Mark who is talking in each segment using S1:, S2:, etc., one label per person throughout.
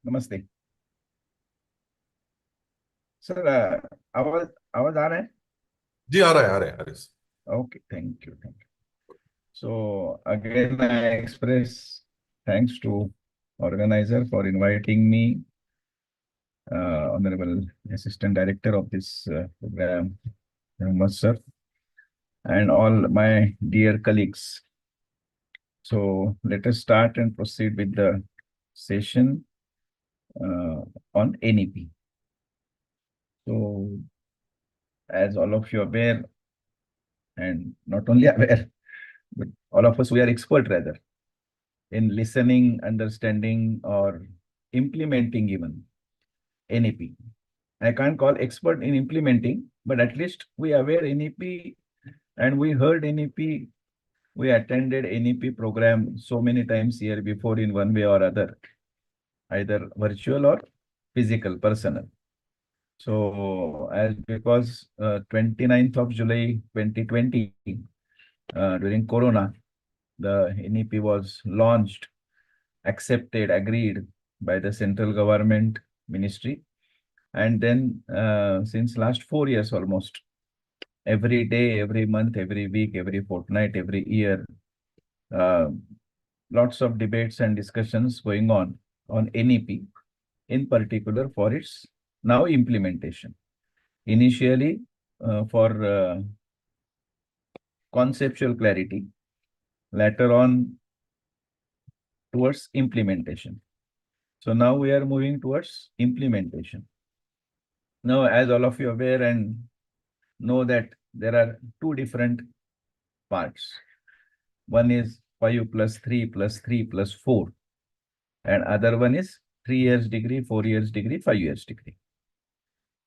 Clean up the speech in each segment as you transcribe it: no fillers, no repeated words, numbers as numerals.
S1: नमस्ते सर। आवाज आवाज आ रहा है?
S2: जी आ रहा है, आ रहा है, आ रहा है।
S1: Okay, thank you thank you. So again I express thanks to organizer for inviting me, honorable assistant director of this program, Muhammad sir, and all my dear colleagues. So let us start and proceed with the session on NEP. So as all of you are aware, and not only aware, but all of us, we are expert rather in listening, understanding, or implementing even NEP. I can't call expert in implementing, but at least we aware NEP and we heard NEP. We attended NEP program so many times here before in one way or other, either virtual or physical, personal. So as because 29th of July 2020, during Corona, the NEP was launched, accepted, agreed by the central government ministry. And then since last 4 years almost, every day, every month, every week, every fortnight, every year, uh, lots of debates and discussions going on NEP, in particular for its now implementation. Initially, for conceptual clarity, later on towards implementation. So now we are moving towards implementation. Now, as all of you are aware and know that there are two different parts. One is 5 plus 3 plus 3 plus 4, and other one is 3 years degree, 4 years degree, 5 years degree.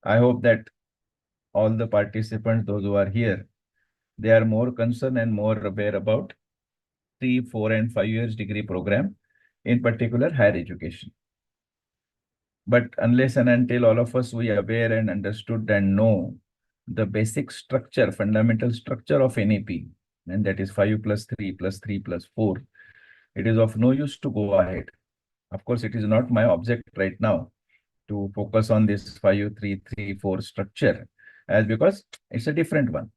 S1: I hope that all the participants, those who are here, they are more concerned and more aware about 3, 4, and 5 years degree program, in particular higher education. But unless and until all of us we are aware and understood and know the basic structure, fundamental structure of NEP, and that is 5 plus 3 plus 3 plus 4, it is of no use to go ahead. Of course, it is not my object right now to focus on this 5, 3, 3, 4 structure, as because it's a different one.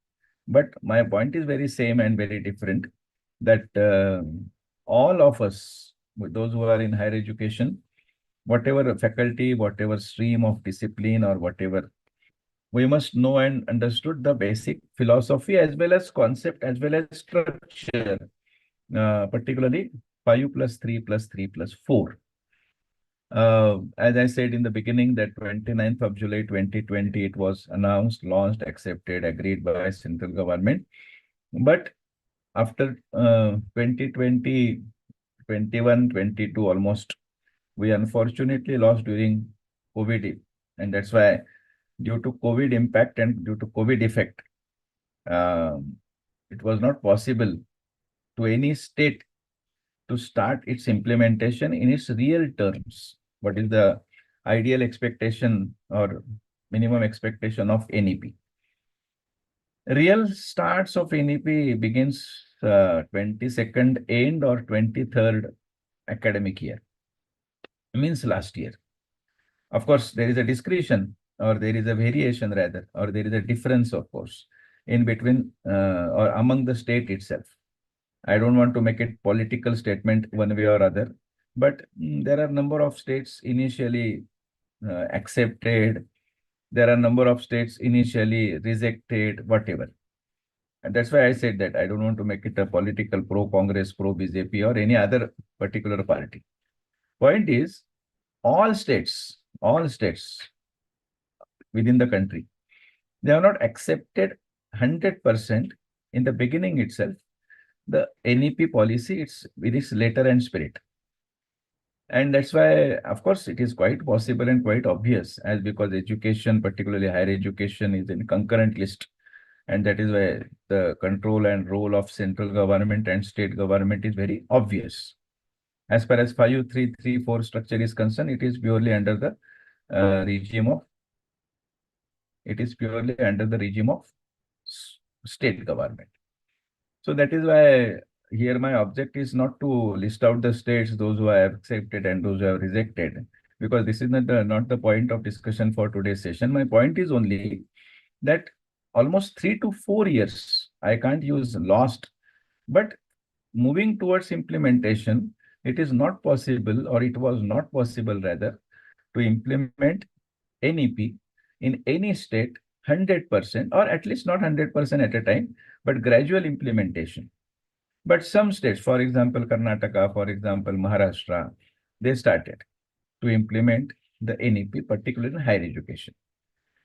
S1: But my point is very same and very different, that all of us, those who are in higher education, whatever faculty, whatever stream of discipline or whatever, we must know and understood the basic philosophy as well as concept as well as structure, particularly 5 plus 3 plus 3 plus 4. As I said in the beginning, that 29th of July 2020, it was announced, launched, accepted, agreed by central government. But after 2020, 21, 22 almost, we unfortunately lost during COVID. And that's why due to COVID impact and due to COVID effect, um, it was not possible to any state to start its implementation in its real terms. What is the ideal expectation or minimum expectation of NEP? Real starts of NEP begins 22nd end or 23rd academic year, means last year. Of course, there is a discretion or there is a variation rather, or there is a difference, of course, in between or among the state itself. I don't want to make it political statement one way or other, but there are number of states initially accepted. There are number of states initially rejected, whatever. And that's why I said that I don't want to make it a political pro-Congress, pro-BJP or any other particular party. Point is, all states within the country, they have not accepted 100% in the beginning itself the NEP policy, it's with its letter and spirit. And that's why, of course, it is quite possible and quite obvious, as because education, particularly higher education, is in concurrent list. And that is why the control and role of central government and state government is very obvious. As far as 5, 3, 3, 4 structure is concerned, it is purely under the regime of, it is purely under the regime of state government. So that is why here my object is not to list out the states, those who have accepted and those who have rejected. because this is not the point of discussion for today's session. My point is only that almost 3 to 4 years, I can't use lost, but moving towards implementation, it is not possible, or it was not possible rather, to implement NEP in any state 100%, or at least not 100% at a time, but gradual implementation. But some states, for example, Karnataka, for example, Maharashtra, they started to implement the NEP, particularly in higher education.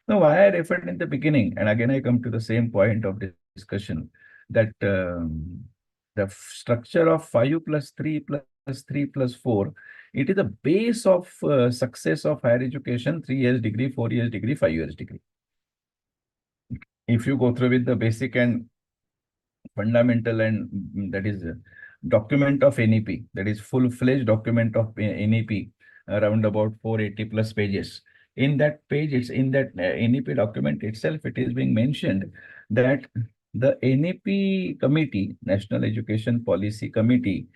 S1: Now, why I referred in the beginning, and again I come to the same point of discussion, that the structure of 5 plus 3 plus 3 plus 4, it is the base of success of higher education, 3 years degree, 4 years degree, 5 years degree. If you go through with the basic and fundamental, and that is document of NEP, that is full-fledged document of NEP, around about 480 plus pages. In that page, it's in that NEP document itself, it is being mentioned that the NEP committee, National Education Policy Committee,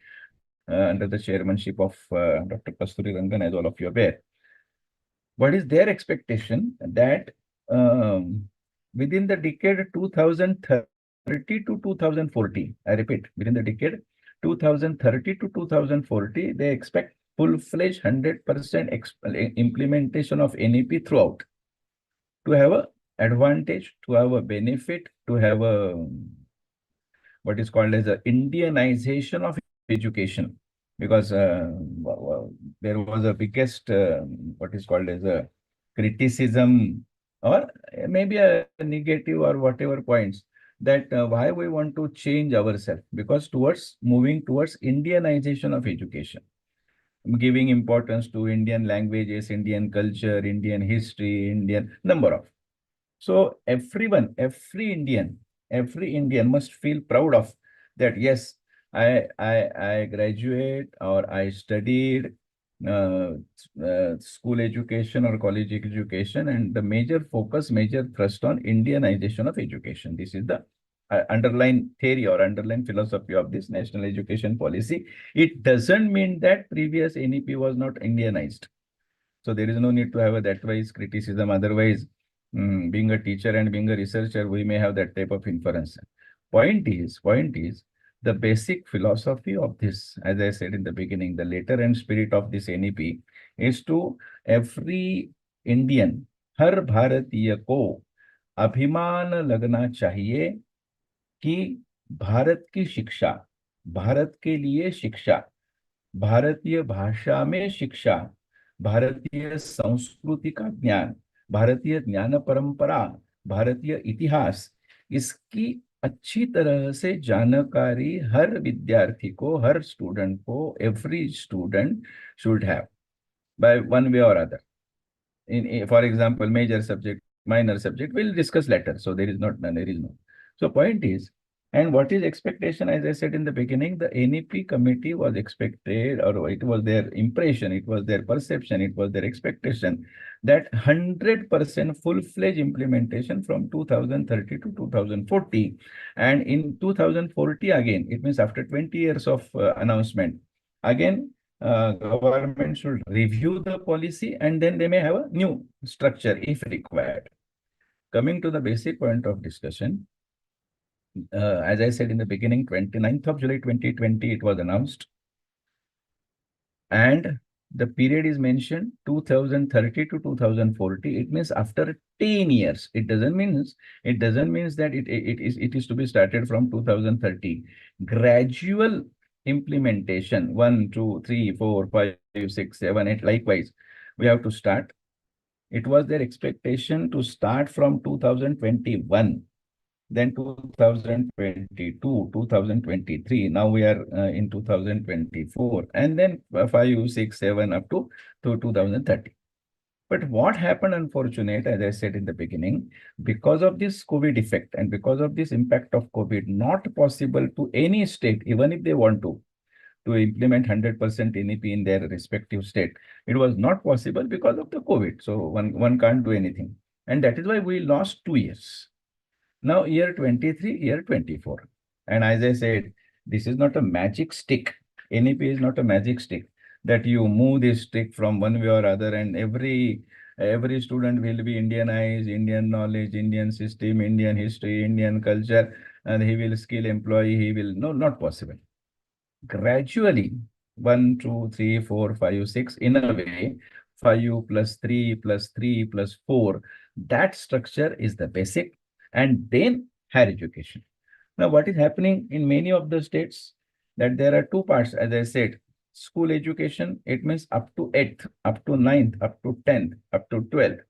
S1: under the chairmanship of Dr. Kasturi Rangan, as all of you are aware, what is their expectation that within the decade 2030 to 2040, I repeat, within the decade 2030 to 2040, they expect full-fledged 100% implementation of NEP throughout, to have a advantage, to have a benefit, to have a what is called as a Indianization of education, because there was a biggest what is called as a criticism, or maybe a negative or whatever points, that why we want to change ourselves, because towards moving towards Indianization of education, giving importance to Indian languages, Indian culture, Indian history, Indian number of. So everyone, every Indian must feel proud of that. Yes, I graduate, or I studied school education or college education, and the major focus, major thrust on Indianization of education. This is the underlying theory or underlying philosophy of this national education policy. It doesn't mean that previous NEP was not Indianized. So there is no need to have a that wise criticism. Otherwise, being a teacher and being a researcher, we may have that type of inference. Point is, the basic philosophy of this, as I said in the beginning, the letter and spirit of this NEP is to every Indian, हर भारतीय को अभिमान लगना चाहिए कि भारत की शिक्षा, भारत के लिए शिक्षा, भारतीय भाषा में शिक्षा, भारतीय संस्कृति का ज्ञान, भारतीय ज्ञान परंपरा, भारतीय इतिहास, इसकी अच्छी तरह से जानकारी हर विद्यार्थी को, हर स्टूडेंट को, every student should have by one way और other. For example, major subject, minor subject, we'll discuss later. So there is no. So point is, and what is expectation, as I said in the beginning, the NEP committee was expected, or it was their impression, it was their perception, it was their expectation that 100% full-fledged implementation from 2030 to 2040. And in 2040 again, it means after 20 years of announcement, again, government should review the policy, and then they may have a new structure if required. Coming to the basic point of discussion, as I said in the beginning, 29th of July 2020, it was announced. And the period is mentioned 2030 to 2040. It means after 10 years. It doesn't mean that it is to be started from 2030. Gradual implementation, 1, 2, 3, 4, 5, 6, 7, 8, likewise, we have to start. It was their expectation to start from 2021, then 2022, 2023. Now we are in 2024, and then 5, 6, 7 up to 2030. But what happened, unfortunate, as I said in the beginning, because of this COVID effect and because of this impact of COVID, not possible to any state, even if they want to implement 100% NEP in their respective state. It was not possible because of the COVID. So one can't do anything. And that is why we lost 2 years. Now year 23, year 24. And as I said, this is not a magic stick. NEP is not a magic stick. that you move this stick from one way or other, and every student will be Indianized, Indian knowledge, Indian system, Indian history, Indian culture, and he will skill employee, he will, no, not possible. Gradually, 1, 2, 3, 4, 5, 6, in a way, 5 plus 3 plus 3 plus 4, that structure is the basic, and then higher education. Now, what is happening in many of the states, that there are two parts, as I said, school education, it means up to 8th, up to ninth, up to 10th, up to 12th.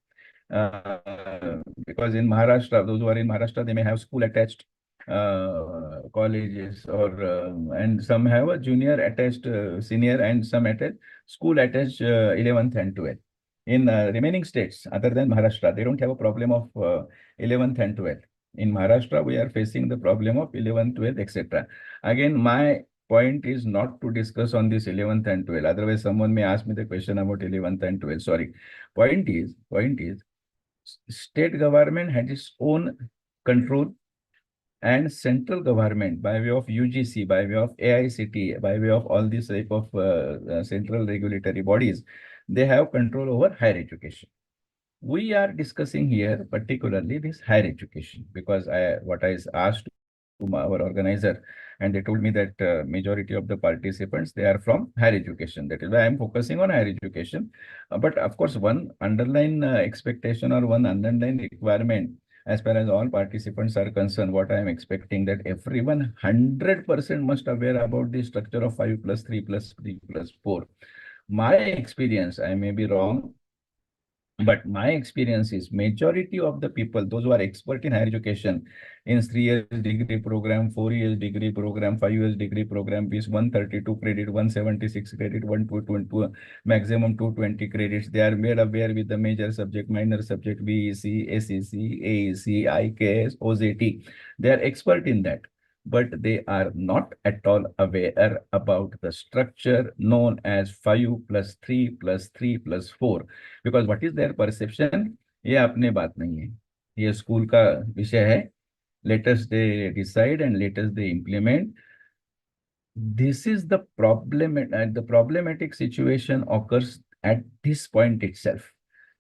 S1: Because in Maharashtra, those who are in Maharashtra, they may have school attached colleges, or and some have a junior attached, senior, and some attached school attached 11th and 12th. In remaining states, other than Maharashtra, they don't have a problem of 11th and 12th. In Maharashtra, we are facing the problem of 11th, 12th, etc. Again, my point is not to discuss on this 11th and 12th. Otherwise, someone may ask me the question about 11th and 12th. Sorry. Point is, state government has its own control, and central government by way of UGC, by way of AICT, by way of all these type of central regulatory bodies, they have control over higher education. We are discussing here particularly this higher education, because what I asked to our organizer, and they told me that majority of the participants, they are from higher education. That is why I am focusing on higher education. But of course, one underlying expectation, or one underlying requirement, as far as all participants are concerned, what I am expecting, that everyone 100% must aware about the structure of 5 plus 3 plus 3 plus 4. My experience, I may be wrong, but my experience is majority of the people, those who are expert in higher education, in 3 years degree program, 4 years degree program, 5 years degree program, is 132 credit, 176 credit, 122, maximum 220 credits. They are made aware with the major subject, minor subject, BEC, SEC, AEC, IKS, OJT. They are expert in that, but they are not at all aware about the structure known as 5 plus 3 plus 3 plus 4. Because what is their perception, ये अपने बात नहीं है, ये school का विषय है. Let us they decide, and let us they implement. This is the problem, and the problematic situation occurs at this point itself.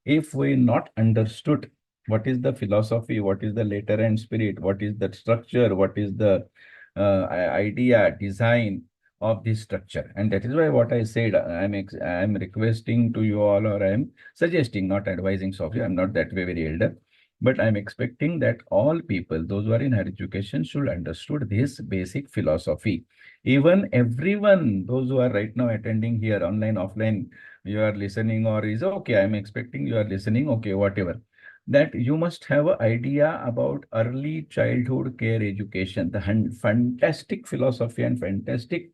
S1: If we not understood what is the philosophy, what is the letter and spirit, what is the structure, what is the idea, design of this structure. And that is why what I said, I'm requesting to you all, or I'm suggesting, not advising, Sophie, I'm not that way very elder, but I'm expecting that all people, those who are in higher education, should understood this basic philosophy. Even everyone, those who are right now attending here, online, offline, you are listening, or is okay, I'm expecting you are listening, okay, whatever, that you must have an idea about early childhood care education, the fantastic philosophy and fantastic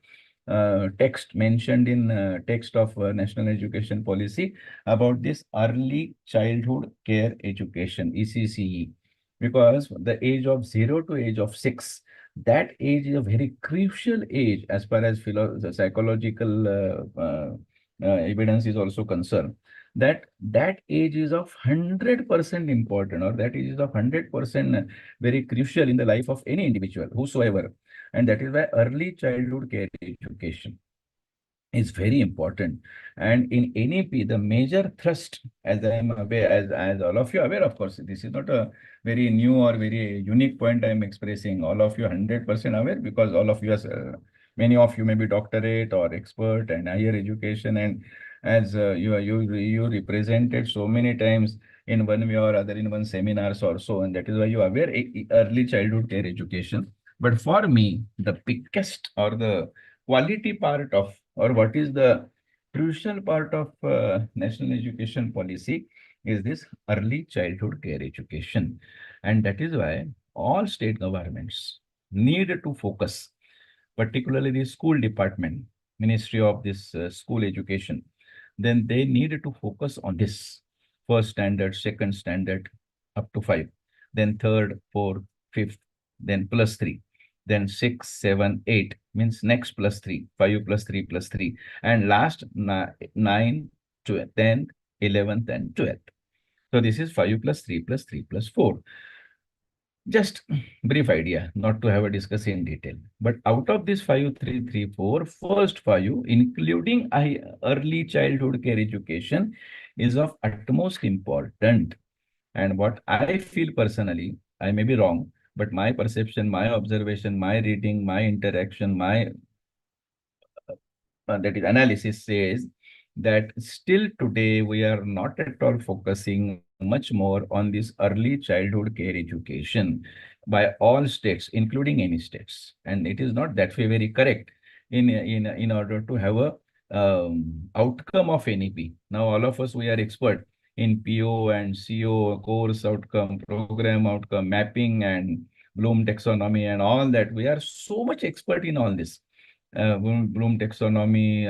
S1: text mentioned in text of National Education Policy about this early childhood care education, ECCE, because the age of 0 to age of 6, that age is a very crucial age as far as the psychological evidence is also concerned. That age is of 100% important, or that age is of 100% very crucial in the life of any individual, whosoever. And that is why early childhood care education is very important. And in NEP, the major thrust, as I am aware, as all of you are aware, of course, this is not a very new or very unique point I am expressing. All of you 100% aware, because all of you are, many of you may be doctorate or expert and higher education, and as you represented so many times in one way or other in one seminars or so, and that is why you are aware early childhood care education. But for me, the biggest or the quality part of, or what is the crucial part of national education policy, is this early childhood care education. And that is why all state governments need to focus, particularly the school department, Ministry of this school education, then they need to focus on this first standard, second standard, up to 5, then third, fourth, fifth, then plus 3, then 6, 7, 8, means next plus 3, 5 plus 3 plus 3, and last 9, 10, 11th, and 12th. So this is 5 plus 3 plus 3 plus 4. Just brief idea, not to have a discuss in detail. But out of this 5334, first five, including early childhood care education, is of utmost important. And what I feel personally, I may be wrong, but my perception, my observation, my reading, my interaction, my that is analysis says that still today we are not at all focusing much more on this early childhood care education by all states, including any states. And it is not that way very correct in order to have a outcome of NEP. Now all of us we are expert in PO and CO, course outcome, program outcome, mapping and Bloom taxonomy and all that. We are so much expert in all this Bloom taxonomy,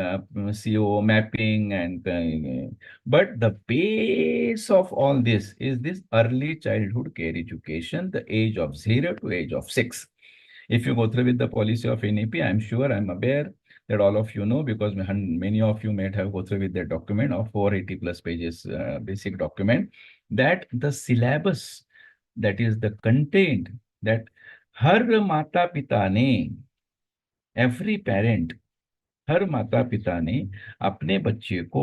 S1: CO mapping, and but the base of all this is this early childhood care education, the age of 0 to age of 6. If you go through with the policy of NEP, I'm sure I'm aware that all of you know because many of you might have go through with that document of 480 plus pages basic document that the syllabus that is the content that हर माता पिता ने every parent हर माता पिता ने अपने बच्चे को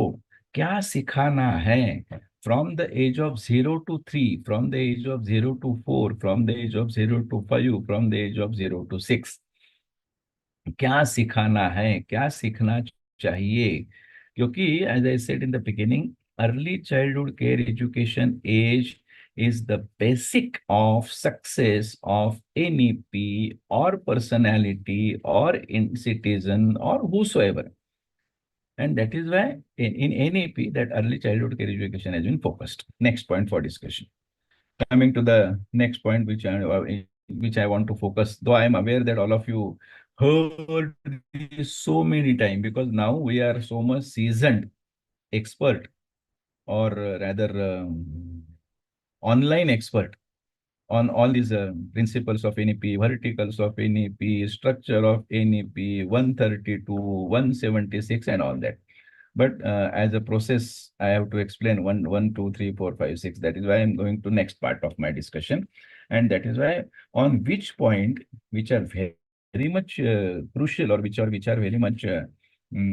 S1: क्या सिखाना है from the age of 0 to 3 from the age of 0 to 4 from the age of 0 to 5 from the age of 0 to 6 क्या सिखाना है क्या सीखना चाहिए क्योंकि as I said in the beginning early childhood care education as is the basic of success of NEP or personality or in citizen or whosoever. And that is why in NEP that early childhood care education has been focused. Next point for discussion. Coming to the next point, which I want to focus, though I am aware that all of you heard this so many times because now we are so much seasoned expert or rather online expert on all these principles of NEP, verticals of NEP, structure of NEP, 132, 176, and all that. But as a process, I have to explain one, two, three, four, five, six. That is why I'm going to next part of my discussion. And that is why on which point, which are very much crucial or which are very much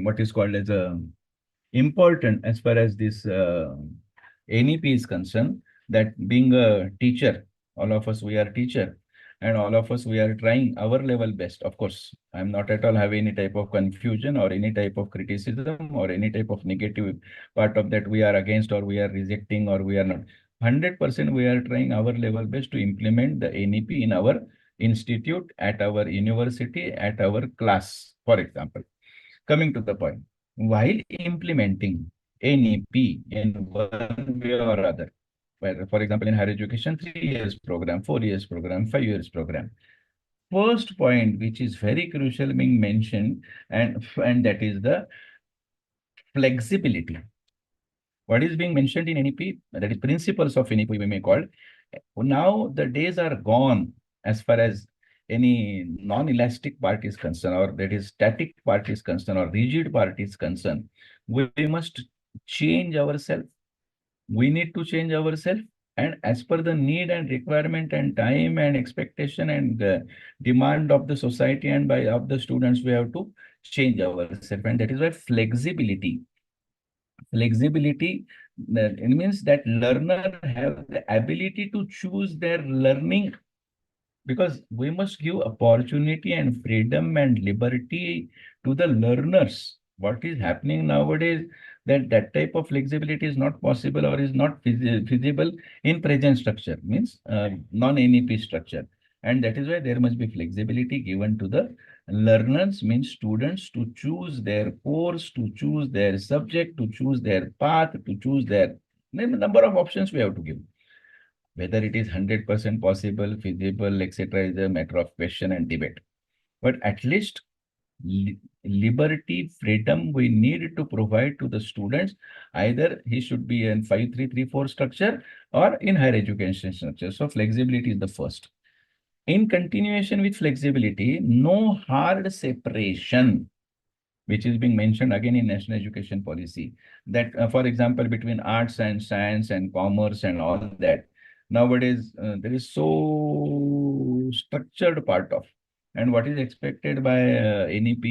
S1: what is called as a important as far as this NEP is concerned, that being a teacher, all of us, we are teacher and all of us, we are trying our level best. Of course, I'm not at all have any type of confusion or any type of criticism or any type of negative part of that we are against or we are rejecting or we are not. 100% we are trying our level best to implement the NEP in our institute, at our university, at our class, for example. Coming to the point, while implementing NEP in one way or other, where, for example, in higher education, 3 years program, 4 years program, 5 years program. First point, which is very crucial, being mentioned, and that is the flexibility. What is being mentioned in NEP, that is principles of NEP, we may call. Now the days are gone as far as any non-elastic part is concerned, or that is static part is concerned, or rigid part is concerned. We must change ourselves. We need to change ourselves. And as per the need and requirement and time and expectation and demand of the society and by of the students, we have to change ourselves. And that is why flexibility it means that learner have the ability to choose their learning because we must give opportunity and freedom and liberty to the learners. What is happening nowadays that that type of flexibility is not possible or is not feasible in present structure, means non-NEP structure. And that is why there must be flexibility given to the learners, means students, to choose their course, to choose their subject, to choose their path, to choose their number of options we have to give. Whether it is 100% possible, feasible, etc., is a matter of question and debate. But at least liberty, freedom, we need to provide to the students. Either he should be in 5334 structure or in higher education structure. So flexibility is the first. In continuation with flexibility, no hard separation, which is being mentioned again in national education policy, that for example between arts and science and commerce and all that, Nowadays, there is so structured part of, and what is expected by NEP,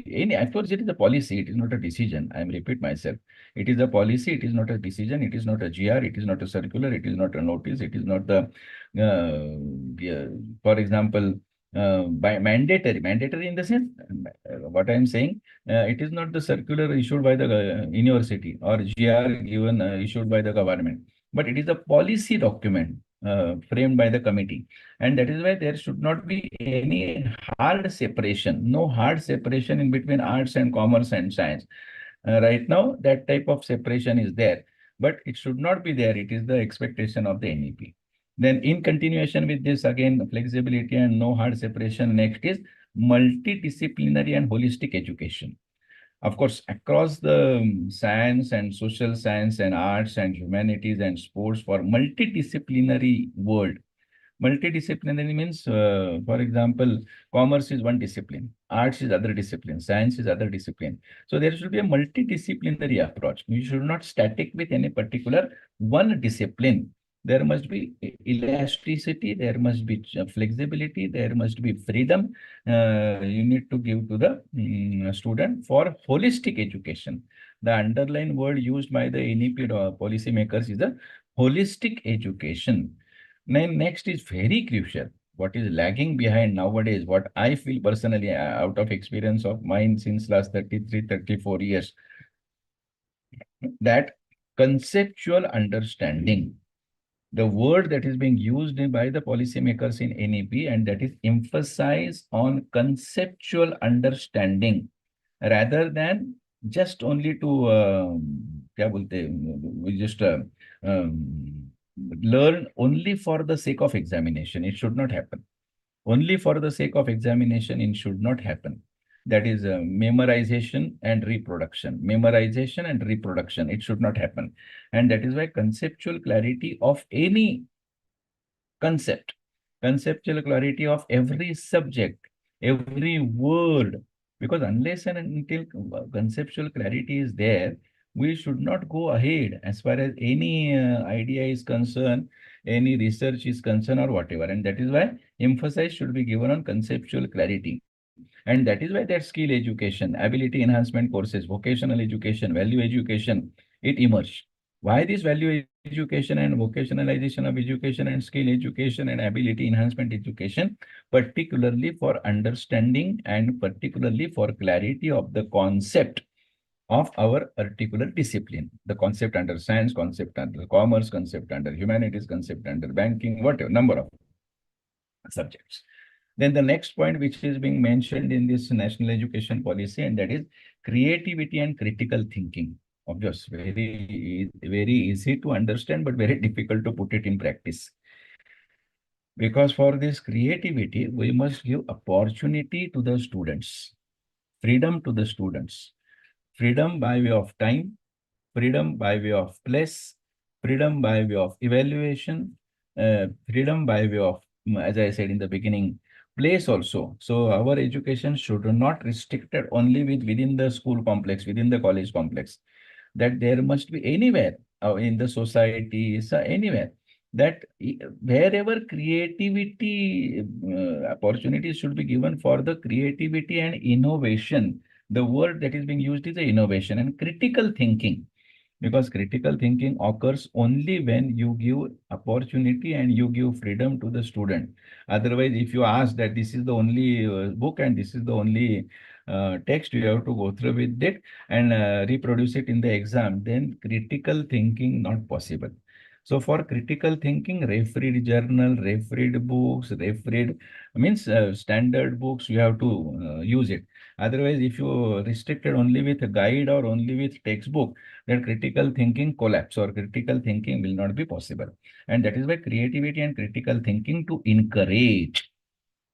S1: any, of course, it is a policy, it is not a decision. I am repeat myself. It is a policy, it is not a decision, it is not a GR, it is not a circular, it is not a notice, it is not the, yeah, for example, by mandatory in the sense, what I am saying, it is not the circular issued by the university or GR given issued by the government, but it is a policy document framed by the committee. And that is why there should not be any hard separation, no hard separation in between arts and commerce and science. Right now, that type of separation is there, but it should not be there. It is the expectation of the NEP. Then, in continuation with this, again, flexibility and no hard separation. Next is multidisciplinary and holistic education. Of course, across the science and social science and arts and humanities and sports for multidisciplinary world. Multidisciplinary means, for example, commerce is one discipline, arts is other discipline, science is other discipline. So there should be a multidisciplinary approach. We should not static with any particular one discipline. There must be elasticity, there must be flexibility, there must be freedom. You need to give to the student for holistic education. The underlying word used by the NEP policymakers is the holistic education. Next is very crucial. What is lagging behind nowadays, what I feel personally out of experience of mine since last 33, 34 years, that conceptual understanding, the word that is being used by the policymakers in NEP, and that is emphasize on conceptual understanding rather than just only to क्या बोलते हैं, we just learn only for the sake of examination. It should not happen. Only for the sake of examination, it should not happen. That is memorization and reproduction. Memorization and reproduction. It should not happen. And that is why conceptual clarity of any concept, conceptual clarity of every subject, every word, because unless and until conceptual clarity is there, we should not go ahead as far as any idea is concerned, any research is concerned or whatever. And that is why emphasis should be given on conceptual clarity. And that is why that skill education, ability enhancement courses, vocational education, value education, it emerged. Why this value education and vocationalization of education and skill education and ability enhancement education, particularly for understanding and particularly for clarity of the concept of our particular discipline, the concept under science, concept under commerce, concept under humanities, concept under banking, whatever, number of subjects. Then the next point which is being mentioned in this national education policy, and that is creativity and critical thinking. Obvious, very easy to understand, but very difficult to put it in practice. Because for this creativity, we must give opportunity to the students, freedom to the students, freedom by way of time, freedom by way of place, freedom by way of evaluation, freedom by way of, as I said in the beginning, place also. So our education should not restricted only within the school complex, within the college complex, that there must be anywhere in the society, so anywhere, that wherever creativity opportunities should be given for the creativity and innovation. The word that is being used is the innovation and critical thinking, because critical thinking occurs only when you give opportunity and you give freedom to the student. Otherwise, if you ask that this is the only book and this is the only text you have to go through with it and reproduce it in the exam, then critical thinking not possible. So for critical thinking, refereed journal, refereed books, refereed means standard books, you have to use it. Otherwise, if you restricted only with a guide or only with textbook, that critical thinking collapse or critical thinking will not be possible. And that is why creativity and critical thinking to encourage,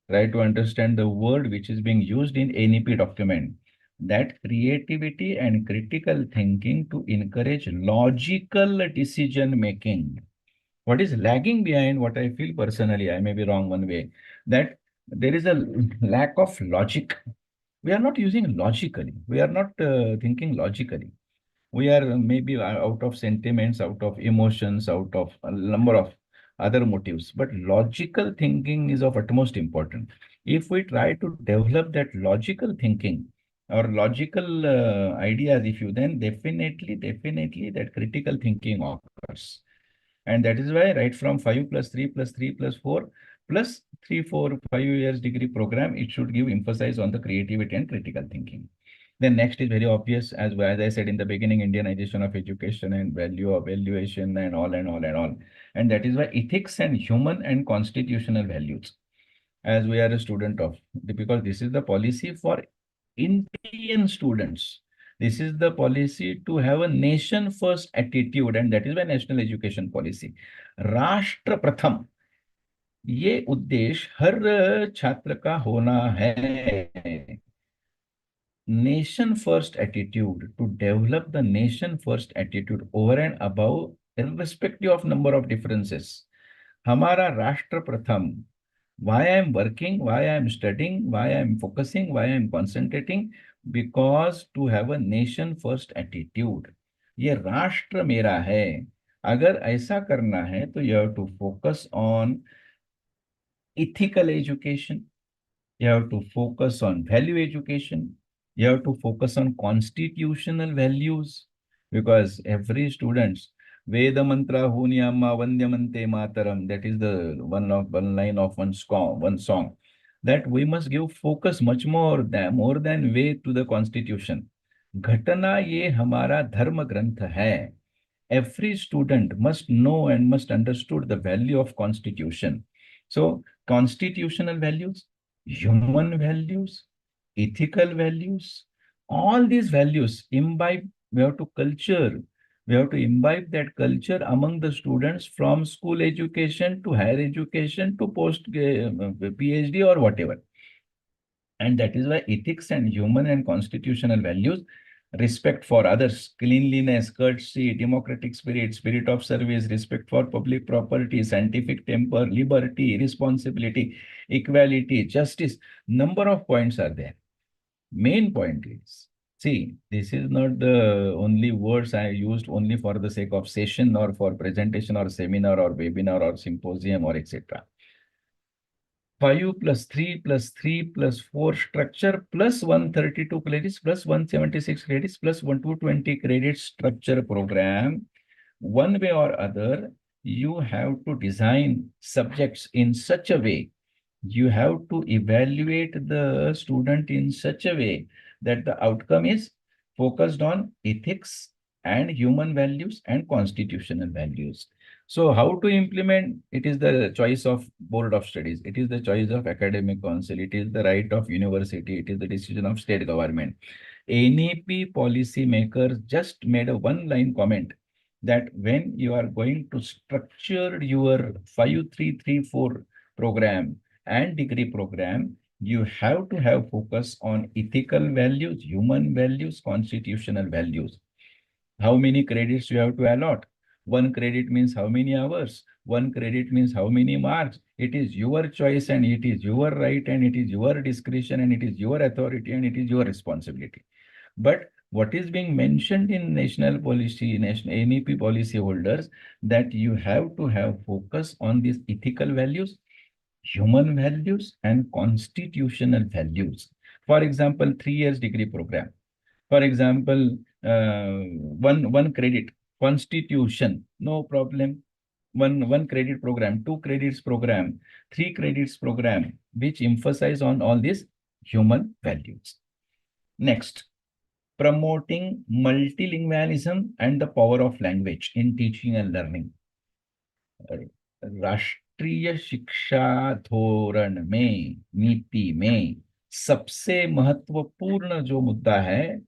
S1: try to understand the word which is being used in NEP document, that creativity and critical thinking to encourage logical decision making. What is lagging behind, what I feel personally, I may be wrong one way, that there is a lack of logic. We are not using logically. We are not thinking logically. We are maybe out of sentiments, out of emotions, out of a number of other motives. But logical thinking is of utmost importance. If we try to develop that logical thinking or logical ideas, if you then definitely that critical thinking occurs. And that is why right from 5 plus 3 plus 3 plus 4 plus 3, 4, 5 years degree program, it should give emphasis on the creativity and critical thinking. Then next is very obvious, as I said in the beginning, Indianization of education and value evaluation and all and all and all. And that is why ethics and human and constitutional values, as we are a student of, because this is the policy for Indian students. This is the policy to have a nation first attitude, and that is why national education policy. राष्ट्र प्रथम, ये उद्देश्य हर छात्र का होना है. Nation first attitude, to develop the nation first attitude over and above, irrespective of number of differences. हमारा राष्ट्र प्रथम. Why I am working, why I am studying, why I am focusing, why I am concentrating, because to have a nation first attitude. ये राष्ट्र मेरा है. अगर ऐसा करना है तो you have to focus on ethical education. You have to focus on value education. You have to focus on constitutional values, because every students Veda mantra hunyama vandyamante mataram. That is the one line of one song. That we must give focus much more than way to the constitution. घटना ये हमारा धर्म ग्रंथ है. Every student must know and must understood the value of constitution. So constitutional values, human values, ethical values, all these values imbibe, we have to culture, we have to imbibe that culture among the students from school education to higher education to post PhD or whatever. And that is why ethics and human and constitutional values, respect for others, cleanliness, courtesy, democratic spirit, spirit of service, respect for public property, scientific temper, liberty, responsibility, equality, justice, number of points are there. Main point is, see, this is not the only words I used only for the sake of session or for presentation or seminar or webinar or symposium or etc. 5 plus 3 plus 3 plus 4 structure plus 132 credits plus 176 credits plus 1220 credits structure program. One way or other, you have to design subjects in such a way, you have to evaluate the student in such a way that the outcome is focused on ethics and human values and constitutional values. So how to implement? It is the choice of board of studies. It is the choice of academic council. It is the right of university. It is the decision of state government. NEP policy makers just made a one-line comment that when you are going to structure your 5334 program and degree program, you have to have focus on ethical values, human values, constitutional values. How many credits you have to allot? One credit means how many hours? One credit means how many marks? It is your choice and it is your right and it is your discretion and it is your authority and it is your responsibility. But what is being mentioned in national policy, national NEP policy holders, that you have to have focus on these ethical values, human values, and constitutional values. For example, 3 years degree program. For example, one credit constitution, no problem. One credit program, 2 credits program, 3 credits program, which emphasize on all these human values. Next, promoting multilingualism and the power of language in teaching and learning. राष्ट्रीय शिक्षा धोरण में, नीति में सबसे महत्वपूर्ण जो मुद्दा है,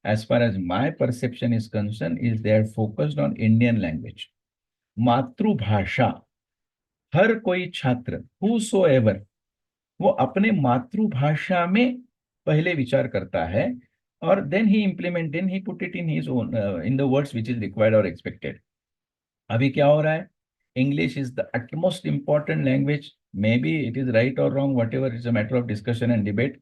S1: as far as my perception is concerned, is they are focused on Indian language. मातृभाषा. हर कोई छात्र whosoever वो अपने मातृभाषा में पहले विचार करता है और then he implement, then he put it in his own in the words which is required or expected. अभी क्या हो रहा है? English is the utmost important language. Maybe it is right or wrong, whatever, it's a matter of discussion and debate.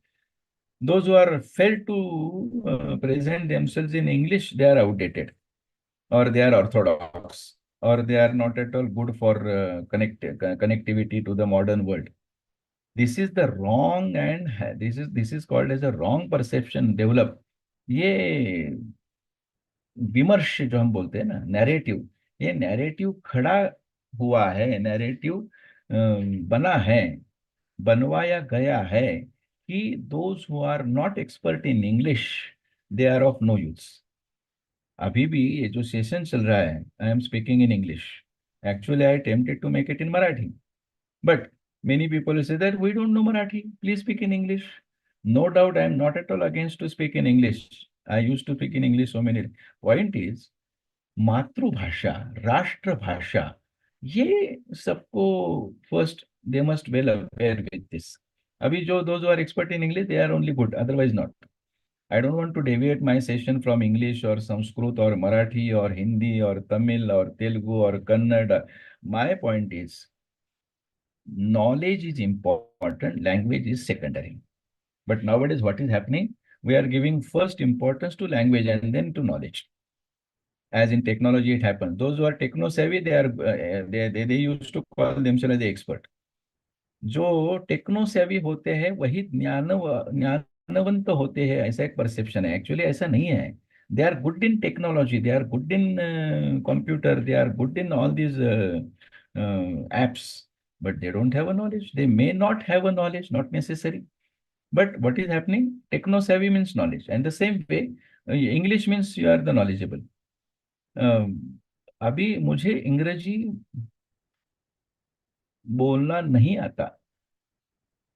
S1: Those who are failed to present themselves in English, they are outdated or they are orthodox. or they are not at all good for connectivity to the modern world. This is the wrong, and this is called as a wrong perception develop. ये विमर्श जो हम बोलते हैं ना, narrative, ये narrative खड़ा हुआ है, नैरेटिव बना है, बनवाया गया है कि those who are not expert in English, they are of no use. अभी भी ये जो सेशन चल रहा है, I am speaking in English, actually I tempted to make it in Marathi, but many people say that we don't know Marathi. Please speak in English. No doubt, I am not at all against to speak in English. I used to speak in English so many. Point is, मातृभाषा, राष्ट्रभाषा, ये सबको first they must well aware with this. अभी जो those are expert in English, they are only good, otherwise not. I don't want to deviate my session from English or Sanskrit or Marathi or Hindi or Tamil or Telugu or Kannada. My point is, knowledge is important, language is secondary. But nowadays, what is happening? We are giving first importance to language and then to knowledge. As in technology, it happens. Those who are techno savvy, they used to call themselves as the expert. जो techno सेवी होते हैं वही ज्ञानवंत होते हैं, ऐसा एक perception है। एक्चुअली ऐसा नहीं है। They are good in technology, they are good in computer, they are good in all these apps, but they don't have a knowledge. They may not have a knowledge, not necessary. But what is happening? Techno savvy means knowledge, and the same way, English means you are the knowledgeable. अभी मुझे अंग्रेजी बोलना नहीं आता,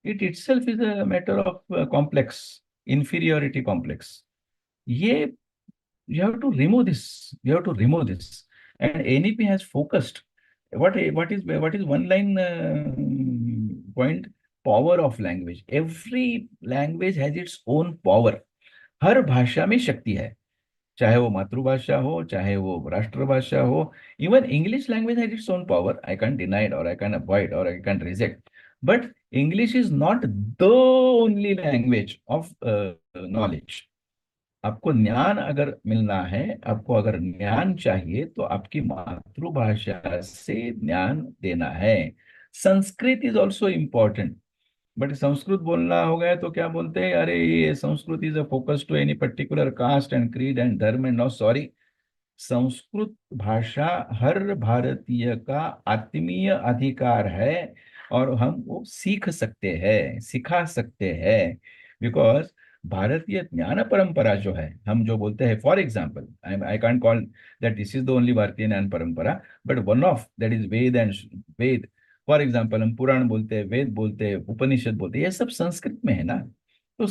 S1: it itself is a matter of complex, inferiority complex. ये, you have to remove this. You have to remove this. And NEP has focused. What is one line point? Power of language. Every language has its own power. हर भाषा में शक्ति है, चाहे वो मातृभाषा हो, चाहे वो राष्ट्रभाषा हो। Even English language has its own power, I can denied और आई कैन अवॉइड और I can reject, but English is not the only language of knowledge. आपको ज्ञान अगर मिलना है, आपको अगर ज्ञान चाहिए, तो आपकी मातृभाषा से ज्ञान देना है। Sanskrit is also important, but Sanskrit बोलना हो गया तो क्या बोलते हैं, अरे ये Sanskrit is a focus to any particular caste and creed and dharma and no, sorry. Sanskrit भाषा हर भारतीय का आत्मीय अधिकार है, और हम वो सीख सकते हैं, सिखा सकते हैं। बिकॉज भारतीय ज्ञान परंपरा जो है, हम जो बोलते हैं, for example, I can't call that this is the only Bharatiya Gyan Parampara, but one of that is Veda and Veda. For example, हम पुराण बोलते हैं, वेद बोलते हैं, उपनिषद बोलते हैं, ये सब संस्कृत में है ना। तो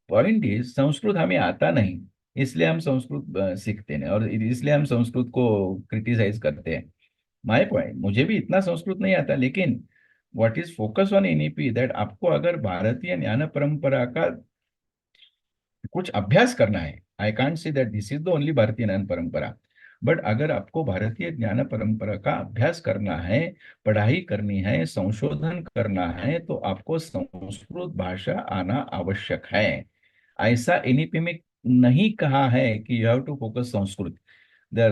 S1: पॉइंट इज, संस्कृत हमें आता नहीं, इसलिए हम संस्कृत सीखते हैं, और इसलिए हम संस्कृत को क्रिटिसाइज करते हैं। माय पॉइंट, मुझे भी इतना संस्कृत नहीं आता, लेकिन what is focus on NEP, that आपको अगर भारतीय ज्ञान परंपरा का कुछ अभ्यास करना है, I can't say that this is the only Bharatiya Gyan Parampara, but अगर आपको भारतीय ज्ञान परंपरा का अभ्यास करना है, पढ़ाई करनी है, संशोधन करना है, तो आपको संस्कृत भाषा आना आवश्यक है। ऐसा एनईपी में नहीं कहा है कि you have to focus Sanskrit. The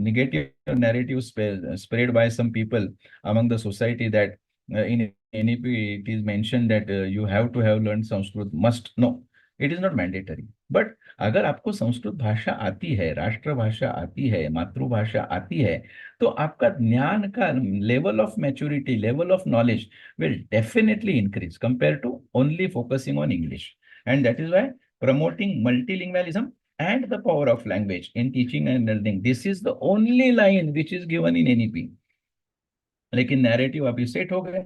S1: negative narrative spread by some people among the society that in NEP it is mentioned that you have to have learned Sanskrit, must, no, it is not mandatory. But अगर आपको संस्कृत भाषा आती है, राष्ट्रभाषा आती है, मातृभाषा आती है, तो आपका ज्ञान का level of maturity, level of knowledge will definitely increase compared to only focusing on English. And that is why promoting multilingualism and the power of language in teaching and learning, this is the only line which is given in NEP. लेकिन narrative अभी set हो गए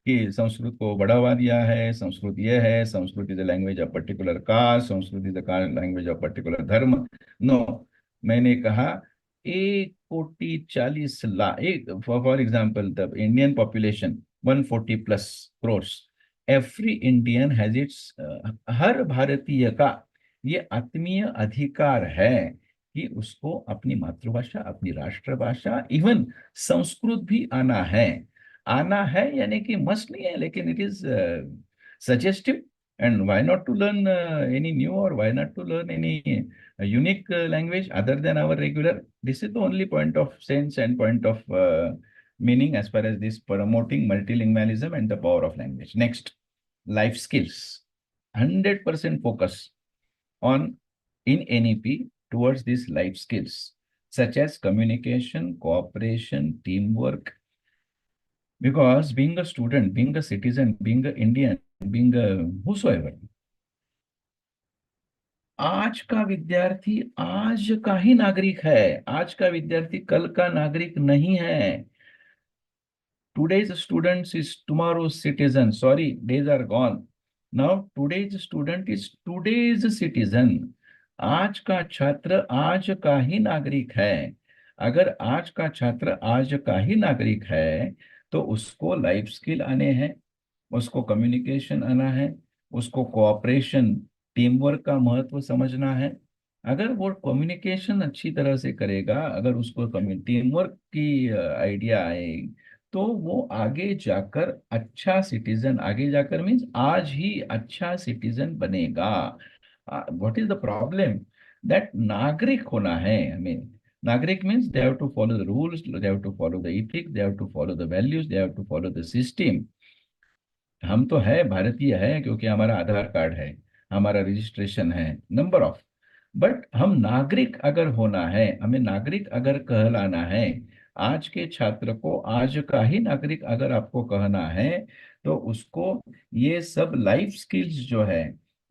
S1: कि संस्कृत को बढ़ावा दिया है, संस्कृत ये है, Sanskrit is a language of particular caste, Sanskrit is a language of particular dharma. No, मैंने कहा 1,40,40,00,000, एक for example the Indian population 140+ crore, every Indian has its, हर भारतीय का ये आत्मीय अधिकार है कि उसको अपनी मातृभाषा, अपनी राष्ट्रभाषा, इवन संस्कृत भी आना है। आना है यानी कि मस्ट नहीं है, लेकिन it is suggestive, and why not to learn any new, और why not to learn any a unique language other than our regular. This is the only point of sense and point of meaning as far as this promoting multilingualism and the power of language. Next, life skills. 100% focus on in NEP towards these life skills such as communication, cooperation, teamwork. Because being a student, being a citizen, being an Indian, being a whosoever, आज का विद्यार्थी आज का ही नागरिक है। आज का विद्यार्थी कल का नागरिक नहीं है। Today's students is tomorrow's citizen. Sorry, days are gone. Now today's student is today's citizen. आज का छात्र आज का ही नागरिक है। अगर आज का छात्र आज का ही नागरिक है तो उसको लाइफ स्किल आने हैं, उसको कम्युनिकेशन आना है, उसको कोऑपरेशन टीम वर्क का महत्व समझना है। अगर वो कम्युनिकेशन अच्छी तरह से करेगा, अगर उसको टीम वर्क की आइडिया आए तो वो आगे जाकर अच्छा सिटीजन, आगे जाकर मीन्स आज ही अच्छा सिटीजन बनेगा। What is the problem? That नागरिक होना है हमें। Nagrik means they have to follow the rules, they have to follow the ethics, they have to follow the values, they have to follow the system. हम तो है भारतीय है क्योंकि हमारा आधार कार्ड है, हमारा रजिस्ट्रेशन है, नंबर ऑफ। बट हम नागरिक अगर होना है, हमें नागरिक अगर कहलाना है, आज के छात्र को आज का ही नागरिक अगर आपको कहना है तो उसको ये सब लाइफ स्किल्स जो है,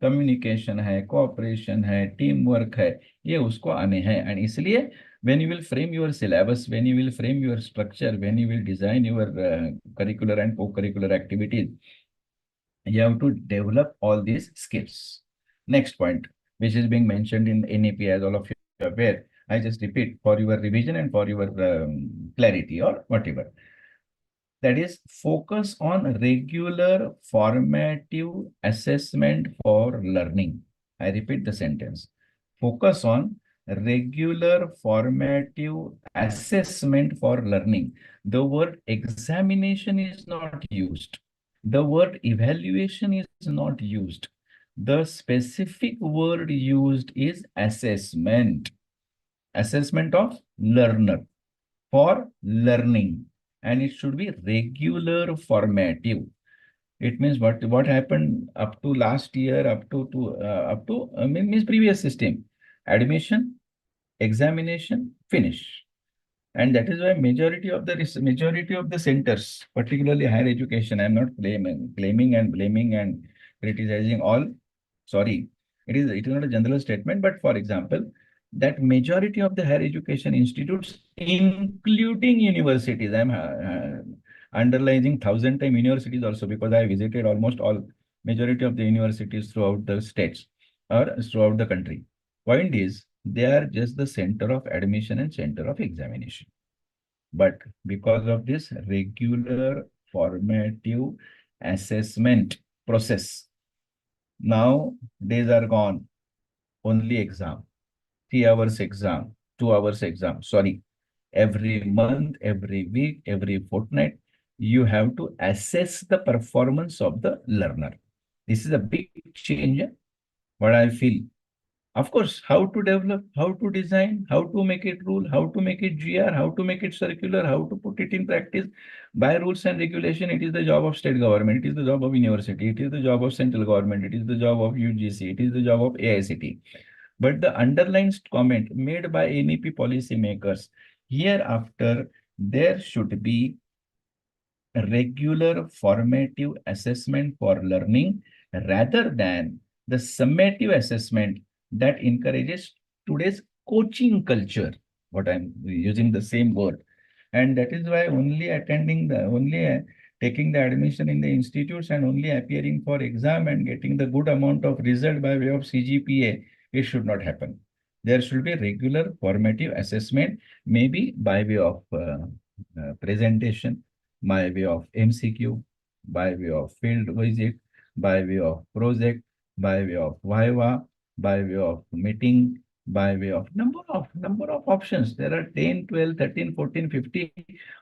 S1: कम्युनिकेशन है, कोऑपरेशन है, टीम वर्क है, ये उसको आने हैं। एंड इसलिए when you will frame your syllabus, when you will frame your structure, when you will design your curricular and co-curricular activities, you have to develop all these skills. Next point, which is being mentioned in NEP, as all of you are aware, I just repeat for your revision and for your clarity or whatever. That is, focus on regular formative assessment for learning. I repeat the sentence. Focus on regular formative assessment for learning. The word examination is not used. The word evaluation is not used. The specific word used is assessment. Assessment of learner for learning. And it should be regular formative. It means what happened up to last year, means previous system. Admission, examination, finish. And that is why majority of the centers, particularly higher education, I am not claiming and blaming and criticizing all. Sorry, it is not a general statement, but for example, that majority of the higher education institutes, including universities, I am underlining 1,000 times universities also, because I visited almost all majority of the universities throughout the states or throughout the country. Point is, they are just the center of admission and center of examination. But because of this regular formative assessment process, now days are gone. Only exam, 3 hours exam, 2 hours exam. Sorry, every month, every week, every fortnight, you have to assess the performance of the learner. This is a big change, what I feel. Of course, how to develop, how to design, how to make it rule, how to make it GR, how to make it circular, how to put it in practice by rules and regulation. It is the job of state government, it is the job of university, it is the job of central government, it is the job of UGC, it is the job of AICT. But the underlined comment made by NEP policymakers, hereafter there should be regular formative assessment for learning rather than the summative assessment that encourages today's coaching culture. What I'm using the same word. And that is why only taking the admission in the institutes and only appearing for exam and getting the good amount of result by way of CGPA, it should not happen. There should be regular formative assessment, maybe by way of presentation, by way of MCQ, by way of field visit, by way of project, by way of Viva, by way of meeting, by way of number of options. There are 10, 12, 13, 14, 15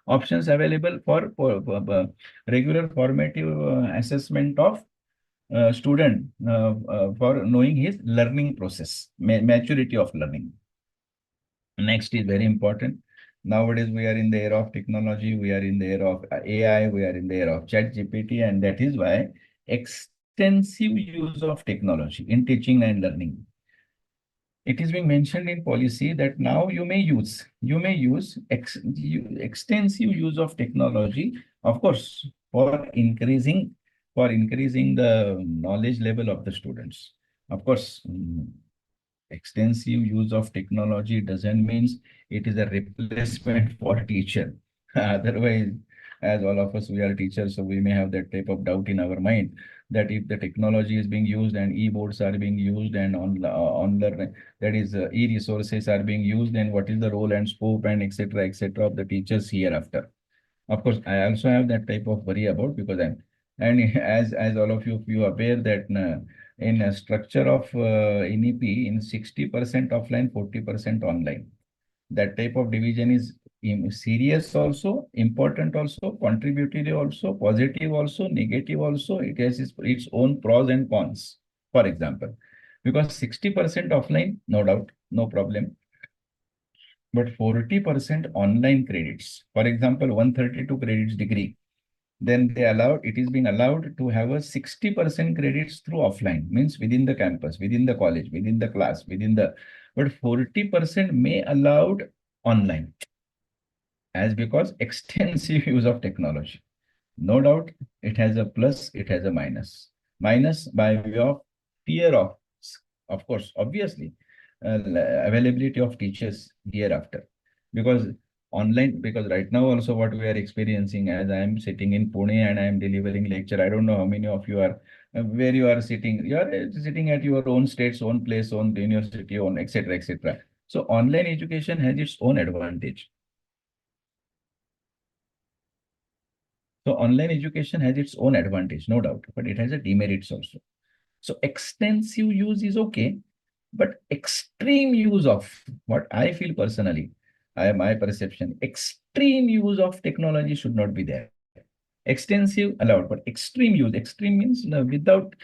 S1: options available for regular formative assessment of student for knowing his learning process, maturity of learning. Next is very important. Nowadays, we are in the era of technology, we are in the era of AI, we are in the era of chat GPT, and that is why extensive use of technology in teaching and learning. It is being mentioned in policy that now you may use extensive use of technology, of course, for increasing the knowledge level of the students. Of course, extensive use of technology doesn't mean it is a replacement for teacher. Otherwise, as all of us, we are teachers, so we may have that type of doubt in our mind that if the technology is being used and e-boards are being used and on the that is e-resources are being used, then what is the role and scope and etc of the teachers hereafter? Of course, I also have that type of worry about because I'm, and as all of you aware that in a structure of NEP in 60% offline, 40% online. That type of division is serious also, important also, contributory also, positive also, negative also. It has its own pros and cons. For example, because 60% offline, no doubt, no problem, but 40% online credits. For example, 132 credits degree, then it is being allowed to have a 60% credits through offline, means within the campus, within the college, within the class, but 40% may allowed online as because extensive use of technology. No doubt, it has a plus, it has a minus. Minus by way of fear of course, obviously, availability of teachers hereafter. Because because right now also what we are experiencing as I am sitting in Pune and I am delivering lecture. I don't know how many of you are, where you are sitting. You are sitting at your own state's own place, own university, own etc. etc. So online education has its own advantage. So online education has its own advantage, no doubt, but it has a demerits also. So extensive use is okay, but extreme use of what I feel personally, my perception, extreme use of technology should not be there. Extensive allowed, but extreme means without,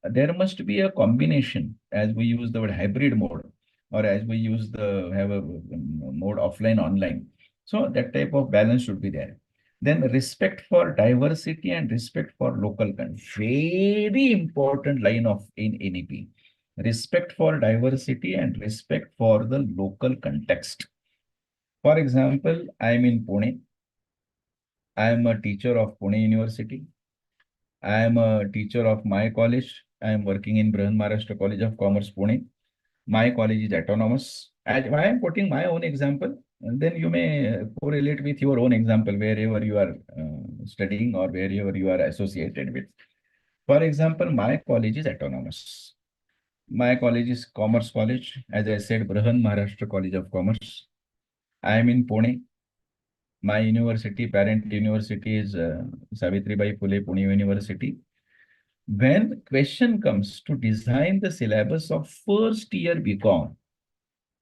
S1: there must be a combination as we use the word hybrid mode or as we use the have a mode offline online. So that type of balance should be there. Then respect for diversity and respect for local content. Very important line of in NEP. Respect for diversity and respect for the local context. For example, I am in Pune. I am a teacher of Pune University. I am a teacher of my college. I am working in Brihan Maharashtra College of Commerce, Pune. My college is autonomous. As why I am putting my own example, and then you may correlate with your own example wherever you are studying or wherever you are associated with. For example, my college is autonomous. My college is Commerce College. As I said, Brihan Maharashtra College of Commerce. I am in Pune. My university, parent university is Savitribai Phule Pune University. When question comes to design the syllabus of first year BCom,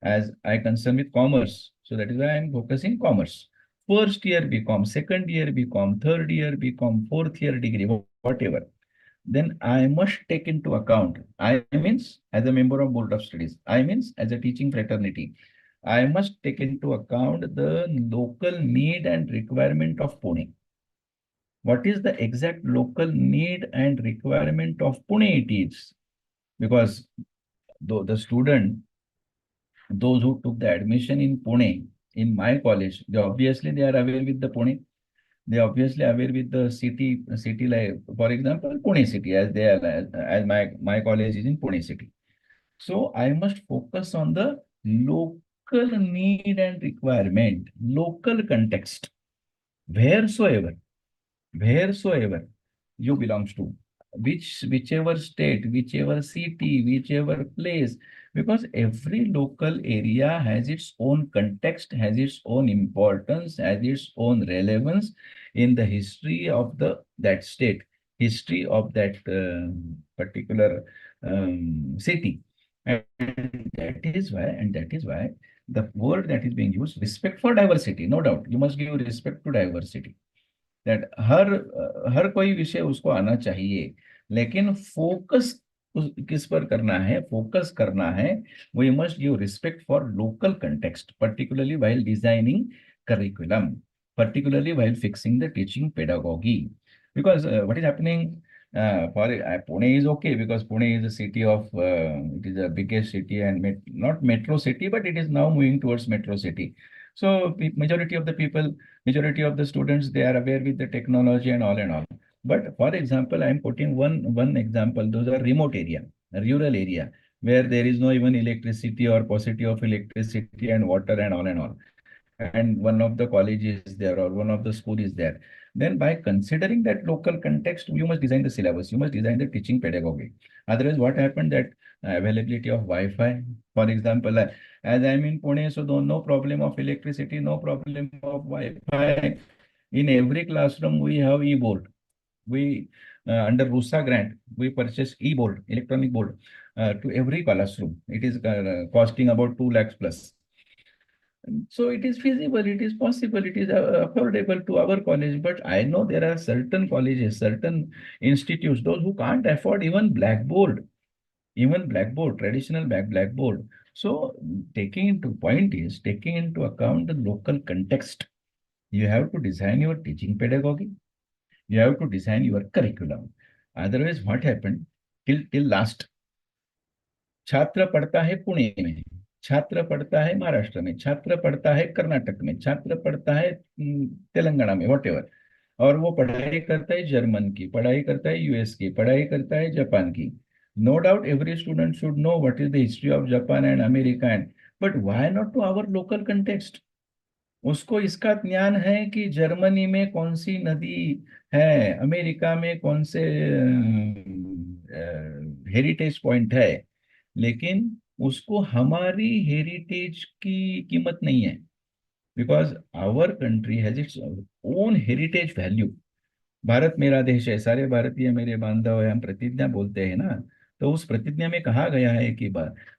S1: as I concern with commerce, so that is why I am focusing commerce. First year BCom, second year BCom, third year BCom, fourth year degree, whatever. Then I must take into account. I means as a member of board of studies. I means as a teaching fraternity. I must take into account the local need and requirement of Pune. What is the exact local need and requirement of Pune it is? Because the student, those who took the admission in Pune, in my college, they are aware with the Pune. They obviously aware with the city like, for example, Pune city, as they are, as my college is in Pune city. So I must focus on the local need and requirement, local context, wheresoever wheresoever you belongs to, whichever state, whichever city, whichever place, because every local area has its own context, has its own importance, has its own relevance in the history of that state, history of that particular city. And that is why the word that is being used, respect for diversity, no doubt, you must give respect to diversity, that हर कोई विषय उसको आना चाहिए, लेकिन focus किस पर करना है? फोकस करना है, we must give respect for local context, particularly while designing curriculum, particularly while fixing the teaching pedagogy. Because what is happening, for Pune is okay, because Pune is a city of, it is a biggest city and not metro city, but it is now moving towards metro city. So majority of the people, majority of the students, they are aware with the technology and all and all. But for example, I am putting one example. Those are remote area, rural area, where there is no even electricity or paucity of electricity and water and all and all. And one of the college is there or one of the school is there. Then by considering that local context, you must design the syllabus, you must design the teaching pedagogy. Otherwise, what happened that availability of Wi-Fi, for example, as I'm in Pune, so no problem of electricity, no problem of Wi-Fi. In every classroom, we have e-board. We under RUSA grant, we purchase e-board, electronic board, to every classroom. It is costing about 2 lakhs plus. So it is feasible, it is possible, it is affordable to our college. But I know there are certain colleges, certain institutes, those who can't afford even blackboard, traditional blackboard. So taking into account the local context, you have to design your teaching pedagogy, you have to design your curriculum. Otherwise, what happened till last, छात्र पढ़ता है पुणे में, छात्र पढ़ता है महाराष्ट्र में, छात्र पढ़ता है कर्नाटक में, छात्र पढ़ता है तेलंगाना में, वॉट एवर, और वो पढ़ाई करता है जर्मन की, पढ़ाई करता है यूएस की, पढ़ाई करता है जापान की. No doubt every student should know what is the history of Japan and America and, but why not to our local context? उसको इसका ज्ञान है कि जर्मनी में कौन सी नदी है, अमेरिका में कौन से हेरिटेज पॉइंट है, लेकिन उसको हमारी हेरिटेज की कीमत नहीं है. Because our country has its own heritage value. Bharat मेरा देश है, सारे भारतीय मेरे बांधव है, हम प्रतिज्ञा बोलते हैं ना. तो उस प्रतिज्ञा में कहा गया है कि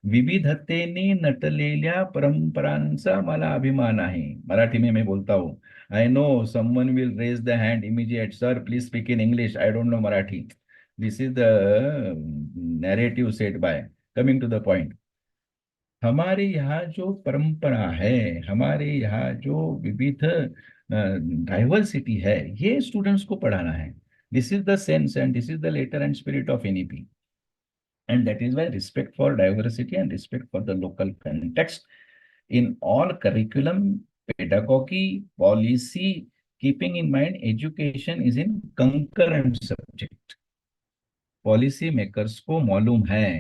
S1: विविधतेने नटलेल्या परंपरांचा मला अभिमान आहे. मराठी में मैं बोलता हूँ. I know someone will raise the hand immediate, sir please speak in English, I don't know Marathi. This is the narrative set by. Coming to the point, हमारे यहाँ जो परंपरा है, हमारे यहाँ जो विविध डाइवर्सिटी है, ये स्टूडेंट्स को पढ़ाना है. This is the sense and this is the letter and spirit of NEP. And that is why respect for diversity and respect for the local context in all curriculum, pedagogy, policy, keeping in mind education is in concurrent subject. Policy makers को मालूम है,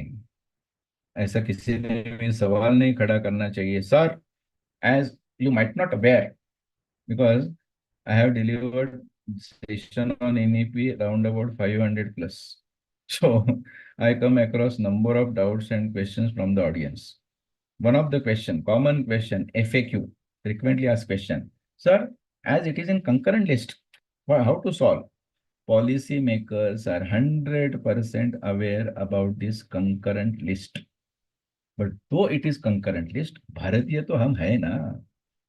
S1: ऐसा किसी ने भी सवाल नहीं खड़ा करना चाहिए. Sir, as you might not aware, because I have delivered session on NEP around about 500 plus. So I come across number of doubts and questions from the audience. One of the question, common question, FAQ, frequently asked question. Sir, as it is in concurrent list, how to solve? Policy makers are 100% aware about this concurrent list. But though it is concurrent list, भारतीय तो हम है ना,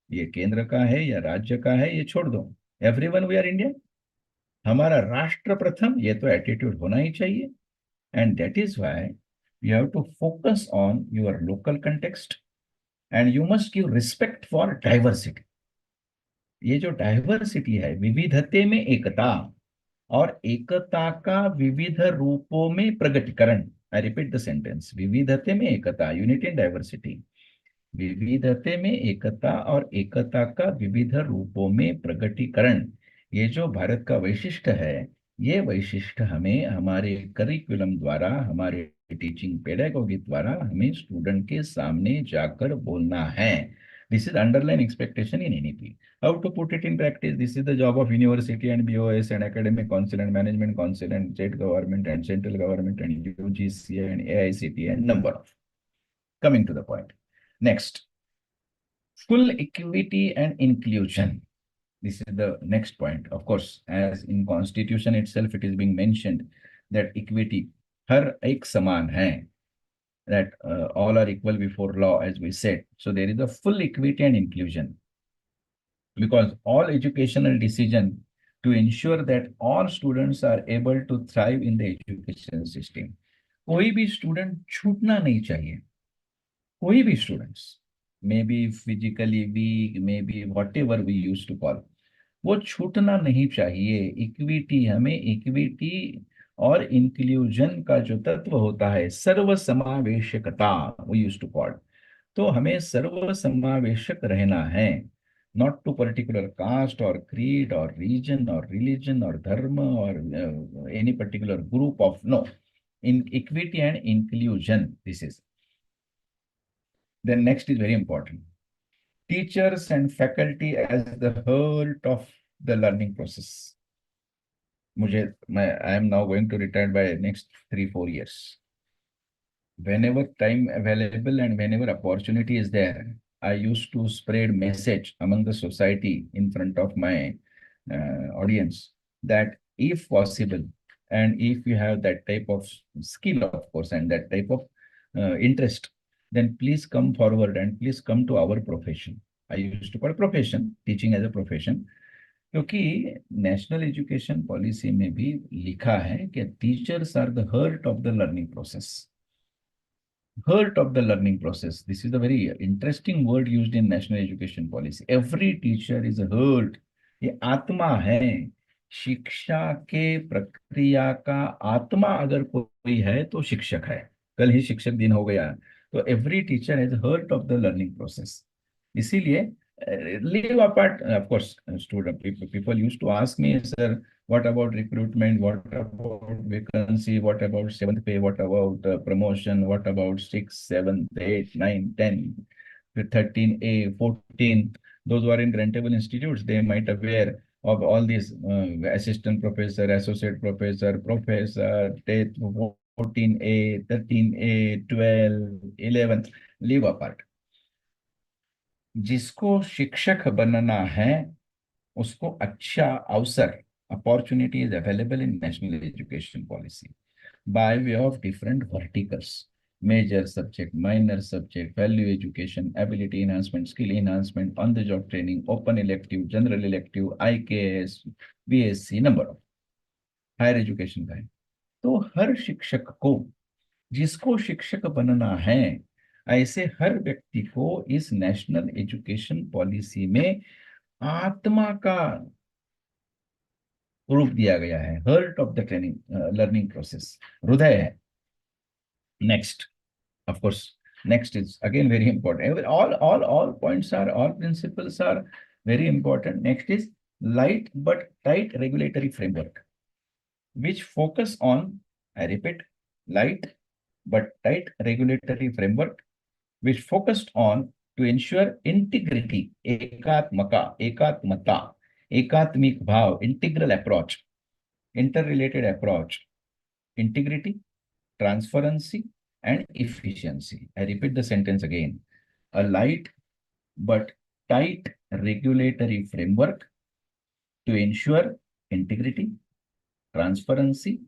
S1: ये केंद्र का है या राज्य का है ये छोड़ दो, एवरीवन वी आर इंडियन. हमारा राष्ट्र प्रथम, ये तो एटीट्यूड होना ही चाहिए. And that is why you have to focus on your local context and you must give respect for diversity. ये जो डाइवर्सिटी है, विविधते में एकता, और एकता का विविध रूपों में प्रगटीकरण. आई रिपीट द सेंटेंस, विविधते में एकता, यूनिटी इन डाइवर्सिटी, विविधते में एकता और एकता का विविध रूपों में प्रगटीकरण. ये जो भारत का वैशिष्ट्य है, ये वैशिष्ट्य हमें हमारे करिकुलम द्वारा, हमारे टीचिंग पेडागोगी द्वारा हमें स्टूडेंट के सामने जाकर बोलना है. This is underline expectation in NEP. How to put it in practice? This is the job of university and BOS and academic council and management council and state government and central government and UGC and AICTE and number of. Coming to the point. Next, full equity and inclusion. This is the next point. Of course, as in Constitution itself, it is being mentioned that equity, हर एक समान है, that all are equal before law, as we said. So there is a full equity and inclusion, because all educational decision to ensure that all students are able to thrive in the education system. कोई भी student छूटना नहीं चाहिए, कोई भी students, may be physically weak, may be whatever we use to call, वो छूटना नहीं चाहिए। इक्विटी, हमें इक्विटी और इंक्लूजन का जो तत्व होता है, सर्वसमावेशकता वो यूज टू कॉल, तो हमें सर्वसमावेशक रहना है, नॉट टू पर्टिकुलर कास्ट और क्रीड और रीजन और रिलीजन और धर्म और any particular group of, no, in equity and inclusion, this is. Then next is very important, teachers and faculty as the heart of the learning process. I am now going to retire by next 3-4 years. Whenever time available and whenever opportunity is there, I used to spread message among the society in front of my audience that if possible, and if you have that type of skill, of course, and that type of interest, then please come forward and please come to our profession. I used to call profession, teaching as a profession, क्योंकि national education policy में भी लिखा है कि teachers are the heart of the learning process. Heart of the learning process. This is a very interesting word used in national education policy. Every teacher is a heart. ये आत्मा है शिक्षा के प्रक्रिया का. आत्मा अगर कोई है तो शिक्षक है. कल ही शिक्षक दिन हो गया, तो every teacher has hurt of the learning process. इसीलिए leave apart, of course, student people used to ask me, sir, what about recruitment, what about vacancy, what about seventh pay, what about promotion, what about 6, 7, 8, 9, 10, 13A, 14, those who are in grantable institutes, they might aware of all these assistant professor, associate professor, professor, 14A, 13A, 12, 11, leave apart. जिसको शिक्षक बनना है उसको अच्छा अवसर, opportunity is available in national education policy by way of different verticals, major subject, minor subject, value education, ability enhancement, skill enhancement, on the job training, open elective, general elective, IKS, BSc, number of higher education का है. तो हर शिक्षक को, जिसको शिक्षक बनना है, ऐसे हर व्यक्ति को इस नेशनल एजुकेशन पॉलिसी में आत्मा का रूप दिया गया है. Hurt of the training learning process, हृदय है. Next, of course, next is again very important. All points are, all principles are very important. Next is light but tight regulatory framework which focus on, I repeat, light but tight regulatory framework which focused on to ensure integrity, ekatmata, ekatmik bhav, integral approach, interrelated approach, integrity, transparency, and efficiency. I repeat the sentence again. A light but tight regulatory framework to ensure integrity, transparency,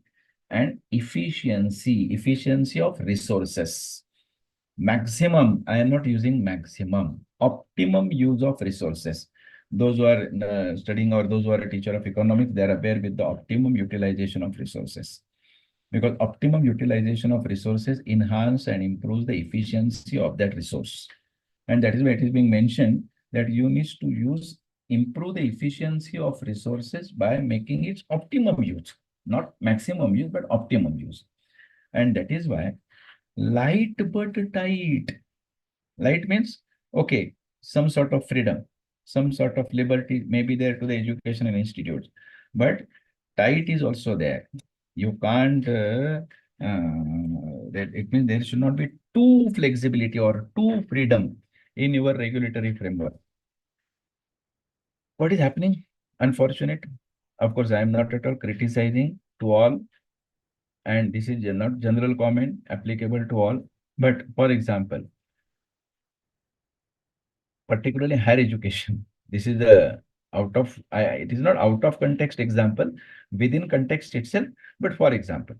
S1: and efficiency of resources. Maximum, I am not using maximum, optimum use of resources. Those who are studying or those who are a teacher of economics, they are aware with the optimum utilization of resources, because optimum utilization of resources enhance and improves the efficiency of that resource. And that is why it is being mentioned that you need to improve the efficiency of resources by making its optimum use, not maximum use, but optimum use. And that is why light but tight. Light means, okay, some sort of freedom, some sort of liberty may be there to the educational institutes, but tight is also there. You can't, it means there should not be too flexibility or too freedom in your regulatory framework. What is happening? Unfortunate. Of course, I am not at all criticizing to all, and this is not general comment applicable to all. But for example, particularly higher education, this is the it is not out of context example, within context itself. But for example,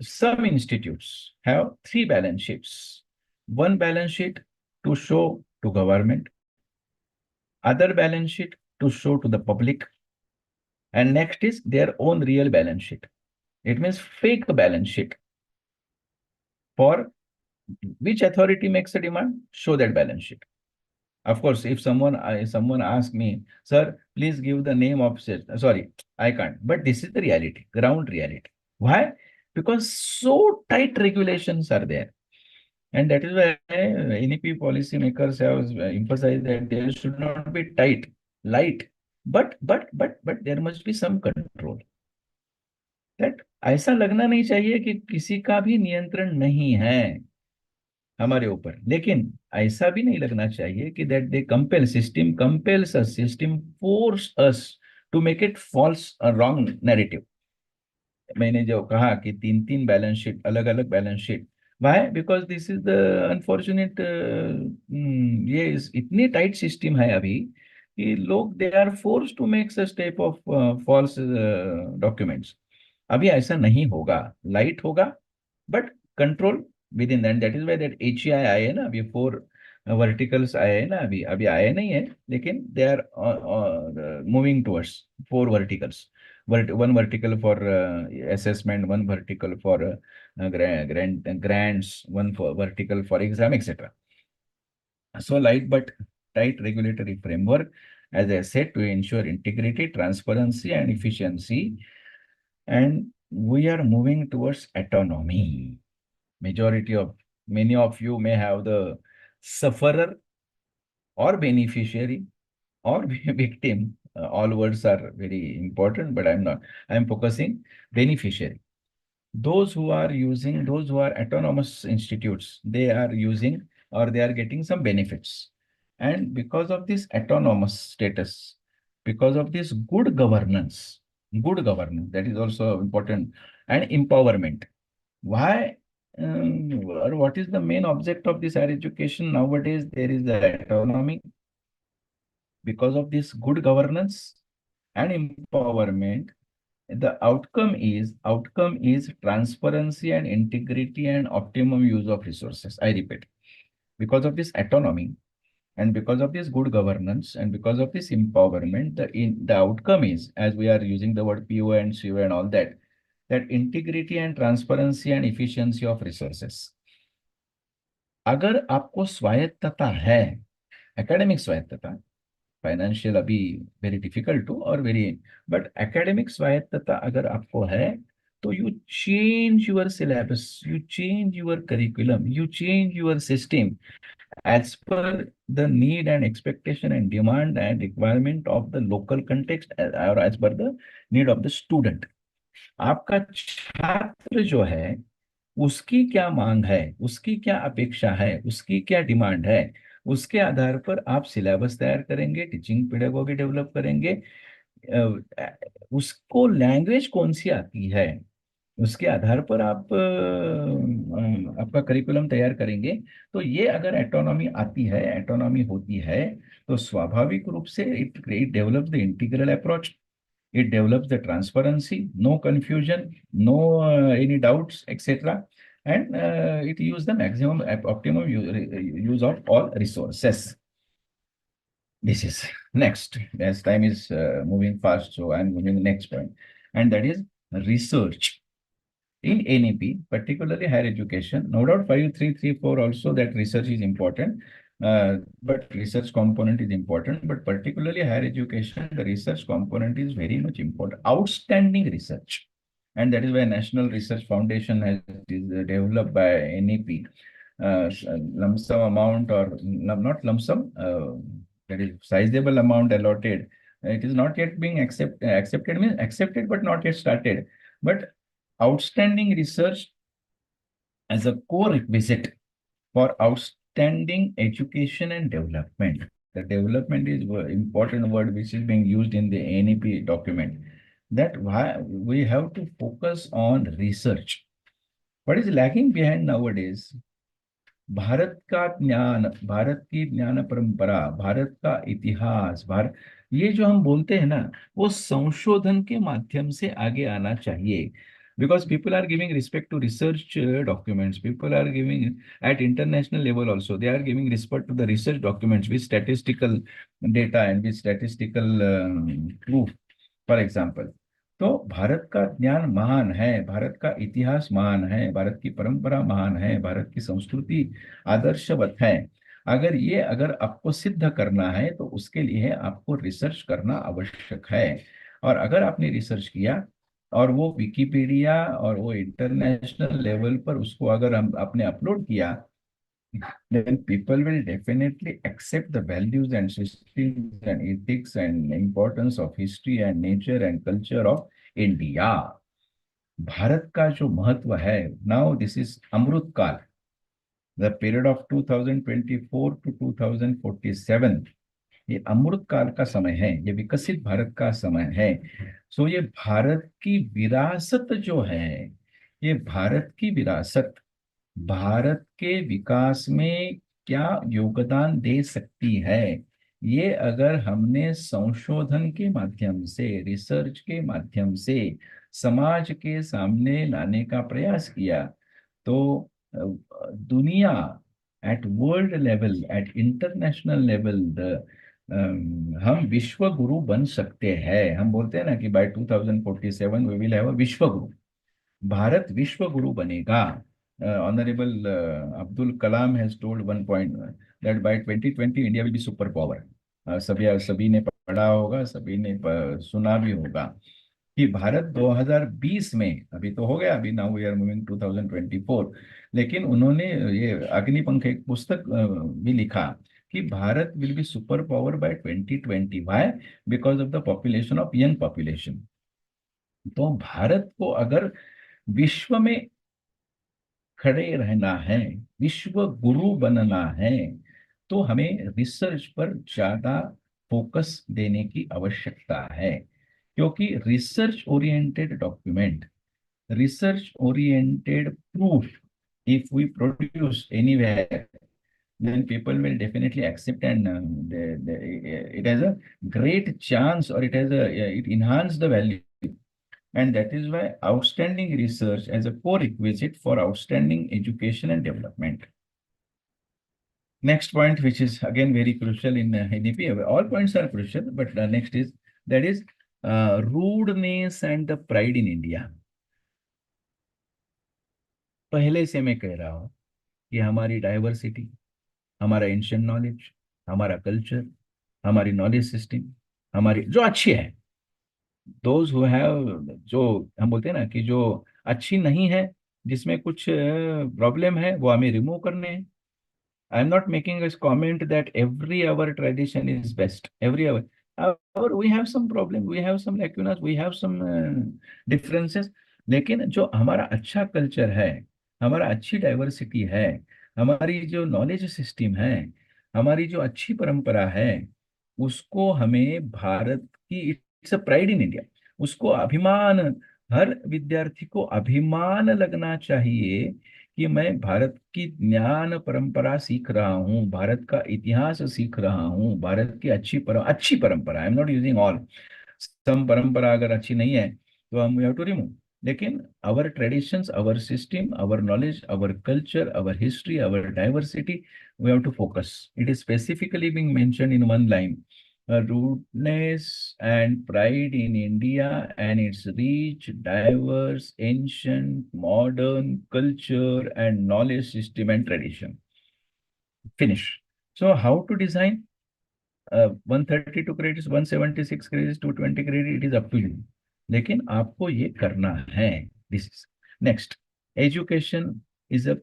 S1: some institutes have 3 balance sheets. One balance sheet to show to government, other balance sheet to show to the public. And next is their own real balance sheet. It means fake balance sheet. For which authority makes a demand? Show that balance sheet. Of course, if someone asks me, sir, please give the name of sorry, I can't. But this is the reality, ground reality. Why? Because so tight regulations are there. And that is why NEP policymakers have emphasized that there should not be tight, light, but there must be some control. That ऐसा लगना नहीं चाहिए कि किसी का भी नियंत्रण नहीं है हमारे ऊपर, लेकिन ऐसा भी नहीं लगना चाहिए कि that they compel, system compels us, system force us to make it false wrong narrative. मैंने जो कहा कि तीन तीन बैलेंस शीट, अलग अलग balance sheet, why? Because this is the unfortunate, ये इतनी टाइट सिस्टम है अभी कि लोग they are force to make such type of false documents. अभी ऐसा नहीं होगा, लाइट होगा, but control within that is why that HEI आए है ना अभी, 4 वर्टिकल्स आए हैं ना अभी, अभी आए नहीं है, लेकिन they are moving towards 4 verticals. One vertical for assessment, one vertical for grants, one for vertical for exam, etc. So light but tight regulatory framework, as I said, to ensure integrity, transparency, and efficiency. And we are moving towards autonomy. Many of you may have the sufferer or beneficiary or victim. All words are very important, but I'm not. I'm focusing beneficiary. Those who are autonomous institutes, they are using or they are getting some benefits. And because of this autonomous status, because of this good governance, that is also important, and empowerment. Why? Or what is the main object of this higher education nowadays? There is the autonomy. Because of this good governance and empowerment, the outcome is transparency and integrity and optimum use of resources. I repeat, because of this autonomy and because of this good governance and because of this empowerment, the outcome is, as we are using the word PO and CO and all that, that integrity and transparency and efficiency of resources. अगर आपको स्वायत्तता है, academic स्वायत्तता, financial अभी very difficult to और very, but academic स्वायत्तता अगर आपको है, तो you change your syllabus, you change your curriculum, you change your system as per the need and expectation and demand and requirement of the local context, or as per the need of the student. आपका छात्र जो है, उसकी क्या मांग है, उसकी क्या अपेक्षा है, उसकी क्या डिमांड है, उसके आधार पर आप सिलेबस तैयार करेंगे, टीचिंग पेडागोगी डेवलप करेंगे, उसको लैंग्वेज कौन सी आती है, उसके आधार पर आप आपका करिकुलम तैयार करेंगे। तो ये अगर एटोनॉमी आती है, एटोनॉमी होती है, तो स्वाभाविक रूप से it develop the integral approach, it develops the transparency, no confusion, no any doubts, etc. And it use the maximum optimum use of all resources. This is next, as time is moving fast, so I'm moving the next point, and that is research in NEP, particularly higher education. No doubt 5334 also that research is important, but research component is important, but particularly higher education, the research component is very much important. Outstanding research. And that is why National Research Foundation is developed by NEP. Lump sum amount, or not lump sum, that is sizable amount allotted. It is not yet being accepted means accepted, but not yet started. But outstanding research as a core requisite for outstanding education and development. The development is important word which is being used in the NEP document. That why we have to focus on research. What is lacking behind nowadays? Bharat का ज्ञान, भारत की ज्ञान परंपरा, भारत का इतिहास, भारत, ये जो हम बोलते हैं ना, वो संशोधन के माध्यम से आगे आना चाहिए। because people are giving respect to research documents. People are giving at international level also. They are giving respect to the research documents with statistical data and with statistical proof, for example. तो भारत का ज्ञान महान है, भारत का इतिहास महान है, भारत की परंपरा महान है, भारत की संस्कृति आदर्शवत है। अगर आपको सिद्ध करना है तो उसके लिए आपको रिसर्च करना आवश्यक है। और अगर आपने रिसर्च किया और वो विकिपीडिया और वो इंटरनेशनल लेवल पर उसको अगर हम आपने अपलोड किया, then people will definitely accept the values and systems and ethics and importance of history and nature and culture of India. Bharat का जो महत्व है, नाउ दिस इज अमृत काल, द पीरियड ऑफ 2024 टू 2047, ये अमृत काल का समय है, ये विकसित भारत का समय है। सो ये भारत की विरासत जो है, ये भारत की विरासत भारत के विकास में क्या योगदान दे सकती है, ये अगर हमने संशोधन के माध्यम से, रिसर्च के माध्यम से समाज के सामने लाने का प्रयास किया, तो दुनिया at world level, at international level, हम विश्व गुरु बन सकते हैं। हम बोलते हैं ना कि by 2047 we will have a vishwa guru, Bharat विश्व गुरु बनेगा। Honourable Abdul Kalam has told one point that by 2020 India will be super power. सभी सभी ने पढ़ा होगा, सभी ने सुना भी होगा कि भारत 2020 में, अभी तो हो गया, अभी नाउ वी आर मूविंग 2024, लेकिन उन्होंने ये अग्निपंख एक पुस्तक भी लिखा कि Bharat will be super power bye 2020। Why? Because of the population of young population. तो भारत को अगर विश्व में खड़े रहना है, विश्व गुरु बनना है, तो हमें रिसर्च पर ज्यादा फोकस देने की आवश्यकता है। क्योंकि research oriented document, research oriented proof, if we produce anywhere, then people will definitely accept, and it has a great chance, or it enhance the value. And that is why outstanding research as a core requisite for outstanding education and development. Next point, which is again very crucial in NEP, all points are crucial, but the next is, that is rudeness and the pride in India. पहले से मैं कह रहा हूँ कि हमारी diversity, हमारा ancient knowledge, हमारा कल्चर, हमारी नॉलेज सिस्टम, हमारी जो अच्छी है, दोज हु हैव, जो हम बोलते हैं ना कि जो अच्छी नहीं है, जिसमें कुछ प्रॉब्लम है, वो हमें रिमूव करने हैं। I am not making a comment that every our tradition is best, every our we have some problem, we have some lacunas, we have some differences, लेकिन जो हमारा अच्छा कल्चर है, हमारा अच्छी डाइवर्सिटी है, हमारी जो नॉलेज सिस्टम है, हमारी जो अच्छी परंपरा है, उसको हमें भारत की, it's a pride in India, उसको अभिमान, हर विद्यार्थी को अभिमान लगना चाहिए कि मैं भारत की ज्ञान परंपरा सीख रहा हूँ, भारत का इतिहास सीख रहा हूँ, भारत की अच्छी परंपरा, I am not using all, some परंपरा अगर अच्छी नहीं है तो हम वी हैव टू रिमूव, लेकिन our traditions, our system, our knowledge, our culture, our history, our diversity, we have to focus. It is specifically being mentioned in one line. Rootedness and pride in India and its rich, diverse, ancient, modern culture and knowledge system and tradition. Finish. So how to design? 132 credits, 176 credits, 220 credit, it is up to you. लेकिन आपको ये करना है। This is next, education is a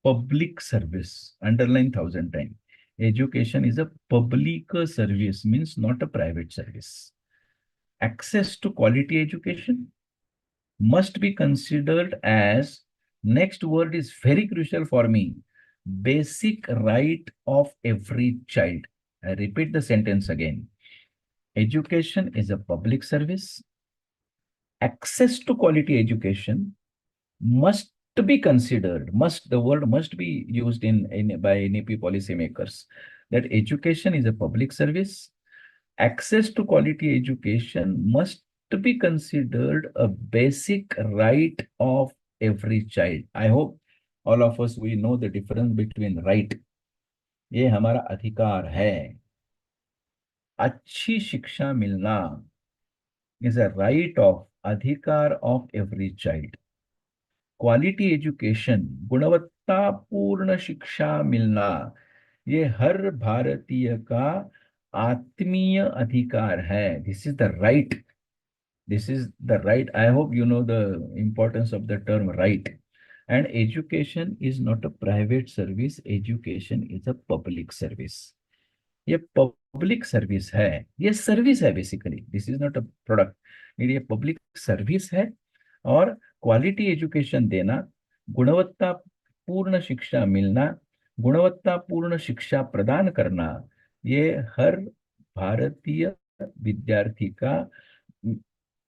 S1: public service, underline 1,000 times. Education is a public service, means not a private service. Access to quality education must be considered as, next word is very crucial for me, basic right of every child. I repeat the sentence again. Education is a public service. Access to quality education must be considered, must, the word must be used in by NEP policymakers, that education is a public service. Access to quality education must be considered a basic right of every child. I hope all of us we know the difference between right. ये हमारा अधिकार है. अच्छी शिक्षा मिलना is a right of अधिकार of every child. Quality education गुणवत्तापूर्ण शिक्षा मिलना ये हर भारतीय का आत्मीय अधिकार है. This is the right. This is the right. I hope you know the importance of the term right. And education is not a private service. Education is a public service. ये पब्लिक सर्विस है. ये service है basically. This is not a product. ये public service है. और quality education देना, गुणवत्तापूर्ण शिक्षा मिलना, गुणवत्तापूर्ण शिक्षा प्रदान करना ये हर भारतीय विद्यार्थी का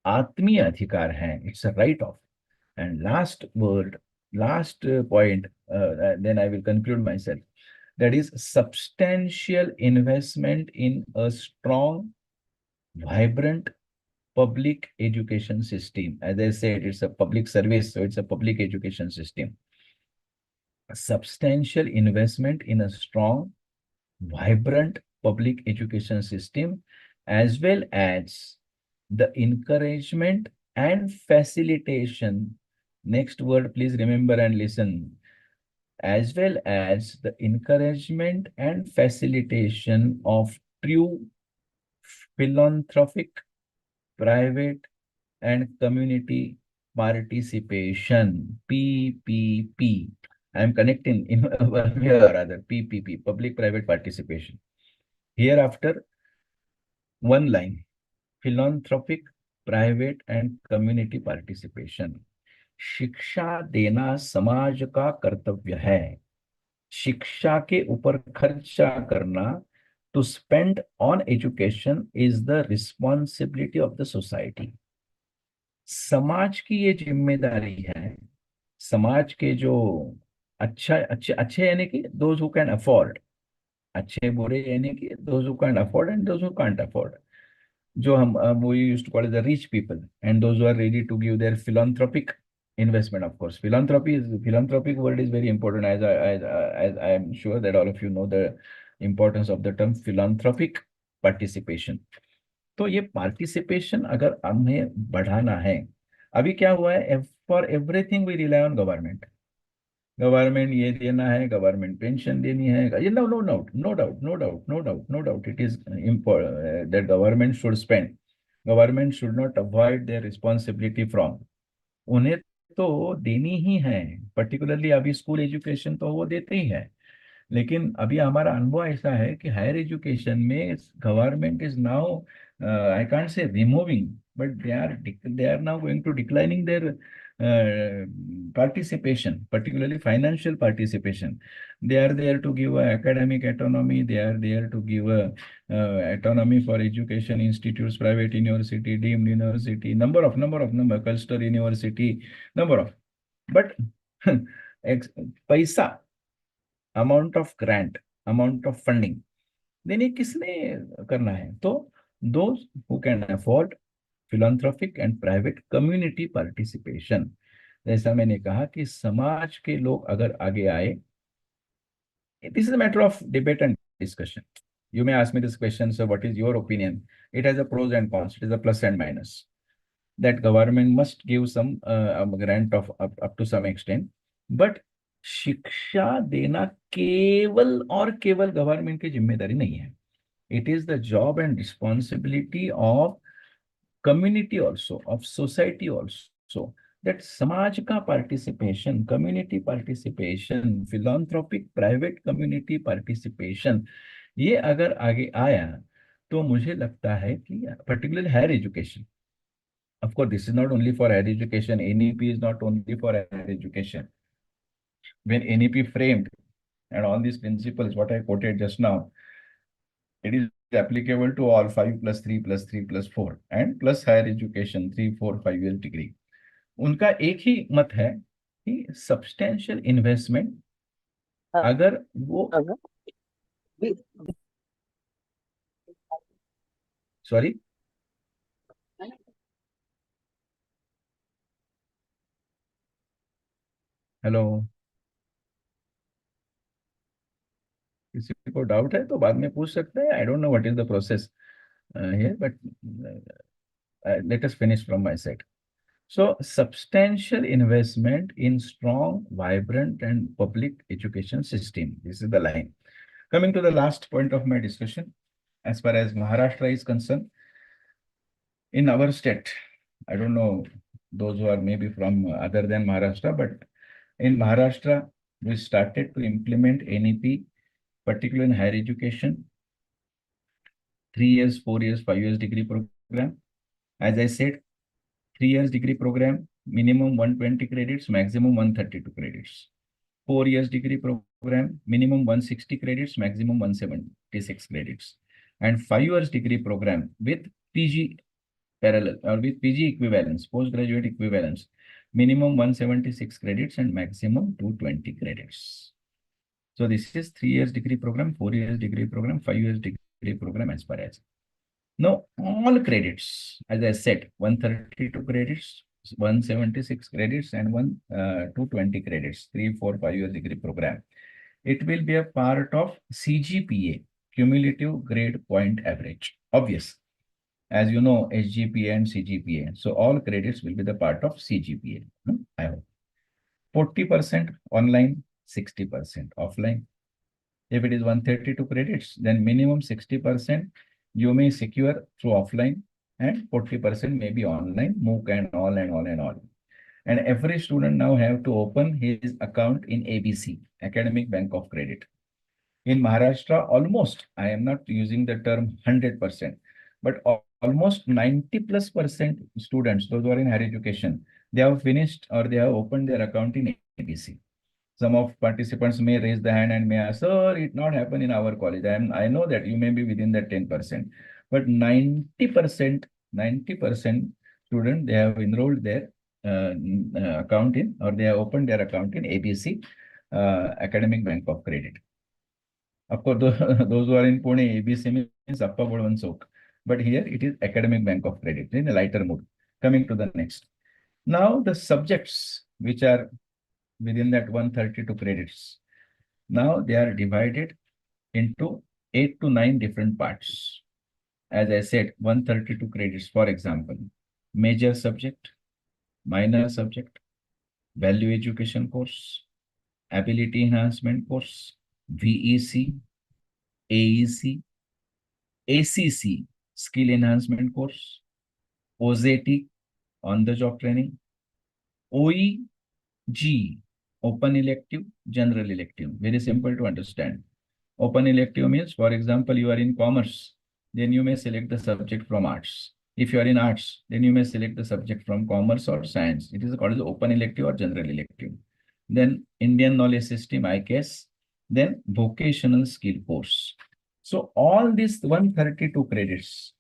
S1: आत्मीय अधिकार है. It's a right of. And last word, last point, then I will conclude myself. That is substantial investment in a strong, vibrant public education system. As I said, it's a public service, so it's a public education system. A substantial investment in a strong, vibrant public education system, as well as the encouragement and facilitation. Next word, please remember and listen. As well as the encouragement and facilitation of true philanthropic, private, and community participation. PPP. I am connecting in one way or other. PPP, public-private participation. Hereafter, one line. Philanthropic, private, and community participation. शिक्षा देना समाज का कर्तव्य है. शिक्षा के ऊपर खर्चा करना, to spend on education is the responsibility of the society. समाज की ये जिम्मेदारी है. समाज के जो अच्छा अच्छे अच्छे यानी कि दोज हु कैन अफोर्ड, अच्छे बुरे यानी कि those who can afford and those who can't afford. जो हम we used to call it the rich people and those who are ready to give their philanthropic investment. Of course, philanthropic word is very important, as I am sure that all of you know the importance of the term philanthropic participation. तो ये participation अगर हमें बढ़ाना है, अभी क्या हुआ है, for everything we rely on government. Government ये देना है, गवर्नमेंट पेंशन देनी है. ये no no doubt, no doubt, no doubt, no doubt, no doubt. It is that government should spend. Government should not avoid their responsibility from. उन्हें तो देनी ही है. पर्टिकुलरली अभी स्कूल एजुकेशन तो वो देते ही है. लेकिन अभी हमारा अनुभव ऐसा है कि हायर एजुकेशन में government is now, I can't say removing, but they are now going to declining their participation, particularly financial participation. They are there to give academic autonomy. They are there to give autonomy for education institutes, private university, deemed university, number cluster university, number of. But पैसा, amount of grant, amount of funding देने किसने करना है? तो those who can afford philanthropic and private community participation. जैसा मैंने कहा कि समाज के लोग अगर आगे आए, this is a matter of debate and discussion. You may ask me this question, so what is your opinion? It has a pros and cons. It is a plus and minus. That government must give some grant of up to some extent, but शिक्षा देना केवल और केवल government की जिम्मेदारी नहीं है. It is the job and responsibility of community also, of society also. That समाज का participation, community participation, philanthropic private community participation, ये अगर आगे आया तो मुझे लगता है कि particularly higher education. Of course, this is not only for higher education. NEP is not only for higher education. When NEP framed and all these principles, what I quoted just now, it is applicable to all 5+3+3+4 and plus higher education 3, 4, 5 years degree. उनका एक ही मत है कि substantial investment, अगर वो, sorry, hello. किसी को doubt है तो बाद में पूछ सकते हैं. आई don't no what is the process here, but let us finish from my side. So, substantial investment in strong, vibrant, and public education system. This is the line. Coming to the last point of my discussion, as far as Maharashtra is concerned, in our state, I don't know those who are maybe from other than Maharashtra, but in Maharashtra, we started to implement NEP, particularly in higher education, 3 years, 4 years, 5 years degree program. As I said, 3 years degree program, minimum 120 credits, maximum 132 credits. 4 years degree program, minimum 160 credits, maximum 176 credits. And 5 years degree program with PG parallel or with PG equivalence, postgraduate equivalence, minimum 176 credits and maximum 220 credits. So this is 3 years degree program, 4 years degree program, 5 years degree program as far as. Now, all credits, as I said, 132 credits, 176 credits, and 220 credits, 3, 4, 5 years degree program. It will be a part of CGPA, cumulative grade point average. Obvious, as you know, SGPA and CGPA. So all credits will be the part of CGPA. I hope. 40% online, 60% offline. If it is 132 credits, then minimum 60% you may secure through offline and 40% may be online, MOOC and all and all and all. And every student now have to open his account in ABC, Academic Bank of Credit. In Maharashtra, almost, I am not using the term 100%, but almost 90+% students, those who are in higher education, they have finished or they have opened their account in ABC. Some of participants may raise the hand and may ask, sir, it not happen in our college. I know that you may be within that 10%, but 90% student, they have enrolled their account in, or they have opened their account in ABC, Academic Bank of Credit. Of course, those who are in Pune, ABC means Appa Bodhansok. But here it is Academic Bank of Credit in a lighter mood. Coming to the next. Now the subjects which are within that 132 credits. Now they are divided into 8 to 9 different parts. As I said, 132 credits, for example, major subject, minor subject, value education course, ability enhancement course, VEC, AEC, ACC, skill enhancement course, OZT, on the job training, OEG, open elective, general elective. Very simple to understand. Open elective means, for example, you are in commerce, then you may select the subject from arts. If you are in arts, then you may select the subject from commerce or science. It is called as open elective or general elective. Then Indian knowledge system, ICAS, then vocational skill course. So all these 132 credits,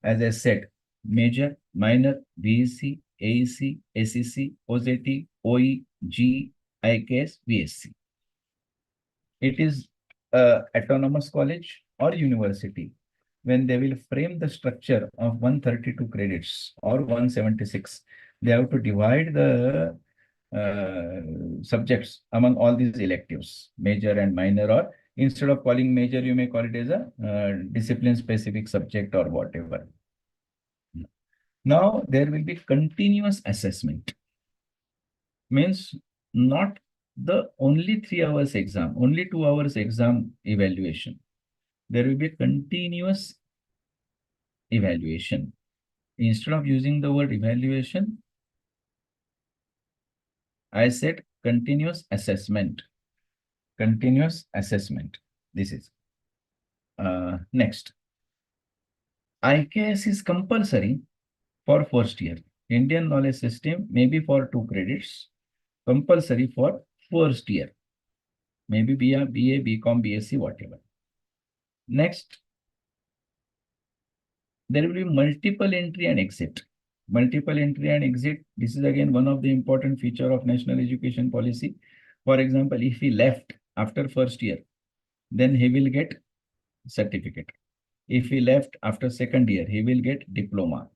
S1: as I said, major, minor, VEC, AEC, ACC, OZT, OE, G, ICAS, VSC. It is autonomous college or university. When they will frame the structure of 132 credits or 176, they have to divide the subjects among all these electives, major and minor, or instead of calling major, you may call it as a discipline specific subject or whatever. Now there will be continuous assessment. Means not the only 3 hours exam, only 2 hours exam evaluation. There will be continuous evaluation. Instead of using the word evaluation, I said continuous assessment. Continuous assessment. This is next. IKS is compulsory for first year. Indian knowledge system maybe for 2 credits, compulsory for first year. Maybe BA, BCom, BSc, whatever. Next, there will be multiple entry and exit. Multiple entry and exit. This is again one of the important feature of national education policy. For example, if he left after first year, then he will get certificate. If he left after second year, he will get diploma.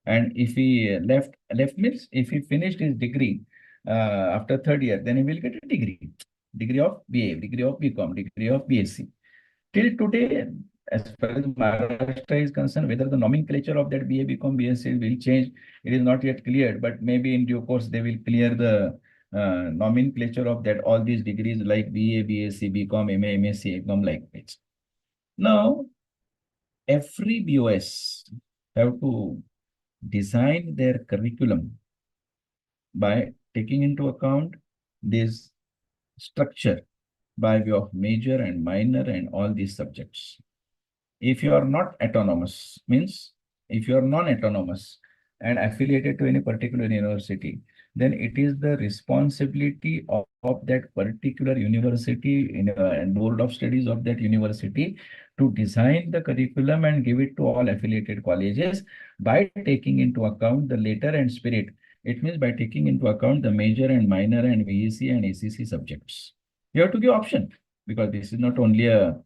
S1: And if he left means if he finished his degree after third year, then he will get a degree of BA, degree of BCom, degree of BSc. Till today, as far as Maharashtra is concerned, whether the nomenclature of that BA, BCom, BSc will change, it is not yet cleared, but maybe in due course they will clear the nomenclature of that all these degrees like BA, BSc, BCom, MA, MSc, MCom like this. Now, every BOS have to design their curriculum by taking into account this structure by way of major and minor and all these subjects. If you are not autonomous, means if you are non-autonomous and affiliated to any particular university, then it is the responsibility of that particular university and board of studies of that university to design the curriculum and give it to all affiliated colleges by taking into account the letter and spirit. It means by taking into account the major and minor and VEC and ACC subjects. You have to give option because this is not only a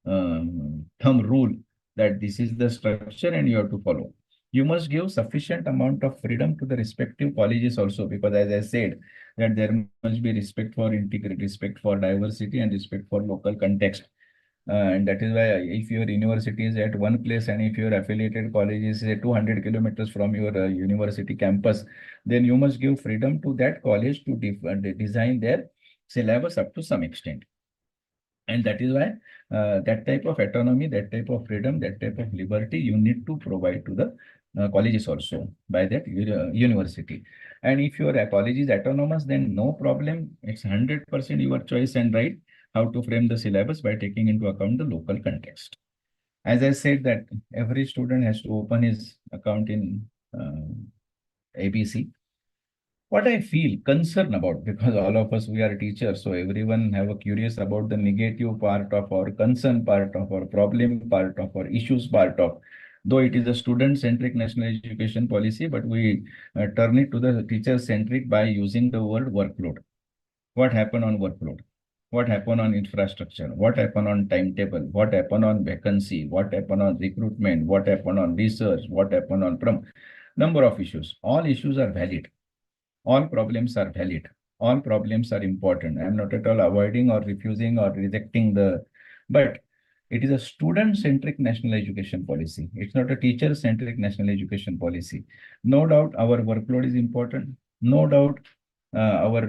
S1: thumb rule that this is the structure and you have to follow. You must give sufficient amount of freedom to the respective colleges also, because as I said, that there must be respect for integrity, respect for diversity, and respect for local context. And that is why if your university is at one place and if your affiliated college is 200 kilometers from your university campus, then you must give freedom to that college to design their syllabus up to some extent. And that is why that type of autonomy, that type of freedom, that type of liberty you need to provide to the colleges also by that university. And if your college is autonomous, then no problem. It's 100% your choice and right how to frame the syllabus by taking into account the local context. As I said that every student has to open his account in ABC. What I feel concerned about, because all of us, we are teachers, so everyone have a curious about the negative part of our concern part of our problem part of our issues part of, though it is a student-centric national education policy, but we turn it to the teacher-centric by using the word workload. What happened on workload? What happened on infrastructure? What happened on timetable? What happened on vacancy? What happened on recruitment? What happened on research? What happened on number of issues? All issues are valid. All problems are valid. All problems are important. I am not at all avoiding or refusing or rejecting but it is a student-centric national education policy. It's not a teacher-centric national education policy. No doubt our workload is important. No doubt our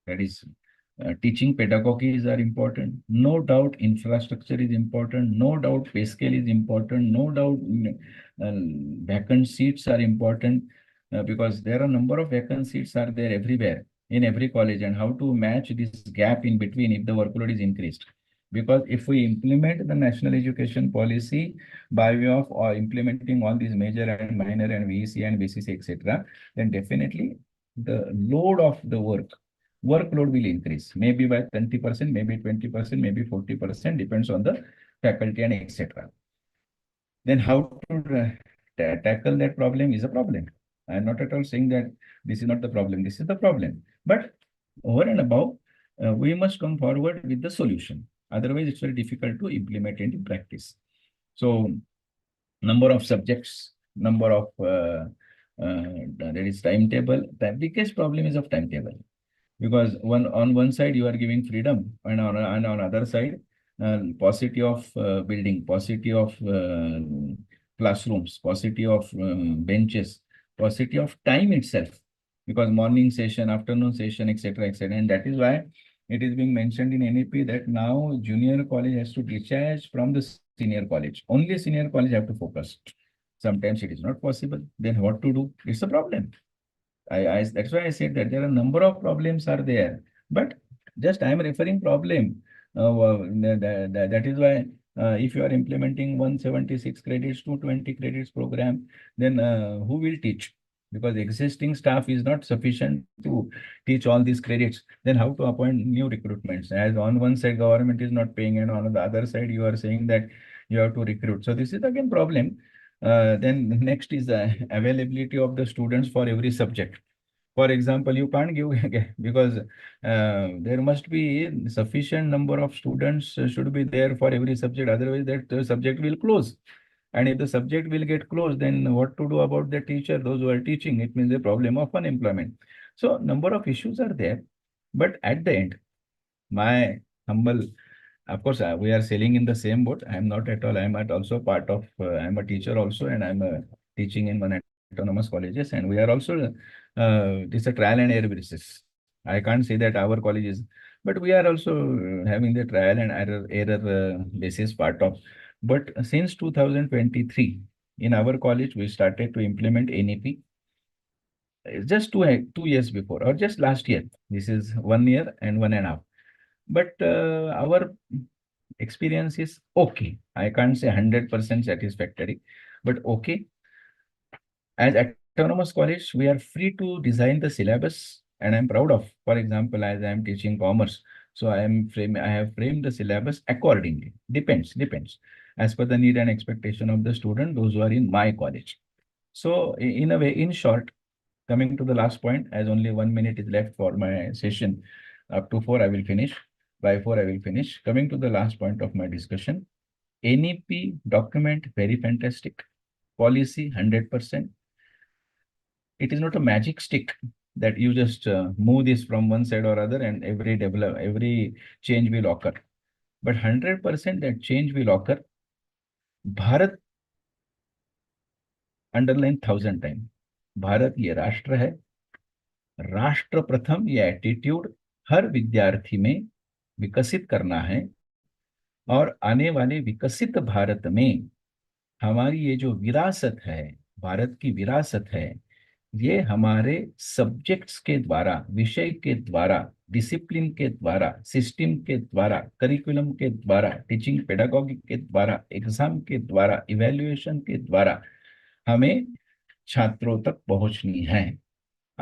S1: that is teaching pedagogies are important. No doubt infrastructure is important. No doubt pay scale is important. No doubt vacant seats are important because there are a number of vacant seats are there everywhere in every college, and how to match this gap in between if the workload is increased. Because if we implement the national education policy by way of implementing all these major and minor and VEC and BCC, etc., then definitely the load of the workload will increase, maybe by 20%, maybe 20%, maybe 40%, depends on the faculty and etc. Then how to tackle that problem is a problem. I'm not at all saying that this is not the problem, this is the problem. But over and above, we must come forward with the solution. Otherwise, it's very difficult to implement it in practice. So, number of subjects, number of there is timetable. The biggest problem is of timetable, because on one side you are giving freedom, and on other side paucity of building, paucity of classrooms, paucity of benches, paucity of time itself, because morning session, afternoon session, etc., etc. And that is why it is being mentioned in NEP that now junior college has to detach from the senior college. Only senior college have to focus. Sometimes it is not possible. Then what to do? It's a problem. That's why I said that there are a number of problems are there, but just I am referring problem. That is why if you are implementing 176 credits to 20 credits program, then who will teach? Because existing staff is not sufficient to teach all these credits. Then how to appoint new recruitments? As on one side government is not paying, and on the other side you are saying that you have to recruit. So this is again problem. Then next is the availability of the students for every subject. For example, you can't give because there must be sufficient number of students should be there for every subject. Otherwise, that the subject will close. And if the subject will get closed, then what to do about the teacher, those who are teaching? It means a problem of unemployment. So number of issues are there, but at the end, my humble, of course, we are sailing in the same boat. I am not at all. I am at also part of. I am a teacher also, and I am teaching in one autonomous colleges, and we are also. It's a trial and error basis. I can't say that our college is, but we are also having the trial and error basis part of. But since 2023, in our college, we started to implement NEP. Just 2 years before, or just last year. This is 1 year and 1.5. But our experience is okay. I can't say 100% satisfactory, but okay. As autonomous college, we are free to design the syllabus, and I'm proud of. For example, as I am teaching commerce, so I have framed the syllabus accordingly. Depends as per the need and expectation of the student, those who are in my college. So in a way, in short, coming to the last point, as only 1 minute is left for my session, up to 4 I will finish. By 4 I will finish. Coming to the last point of my discussion, NEP document very fantastic, policy 100%. It is not a magic stick that you just move this from one side or other and every change will occur. But 100% that change will occur. Bharat underline 1,000 times. Bharat ये राष्ट्र है, राष्ट्र प्रथम ये attitude हर विद्यार्थी में विकसित करना है, और आने वाले विकसित भारत में हमारी ये जो विरासत है, भारत की विरासत है, ये हमारे सब्जेक्ट्स के द्वारा, विषय के द्वारा, डिसिप्लिन के द्वारा, सिस्टम के द्वारा, करिकुलम के द्वारा, टीचिंग पेडागॉगी के द्वारा, एग्जाम के द्वारा, इवैल्यूएशन के द्वारा हमें छात्रों तक पहुंचनी है।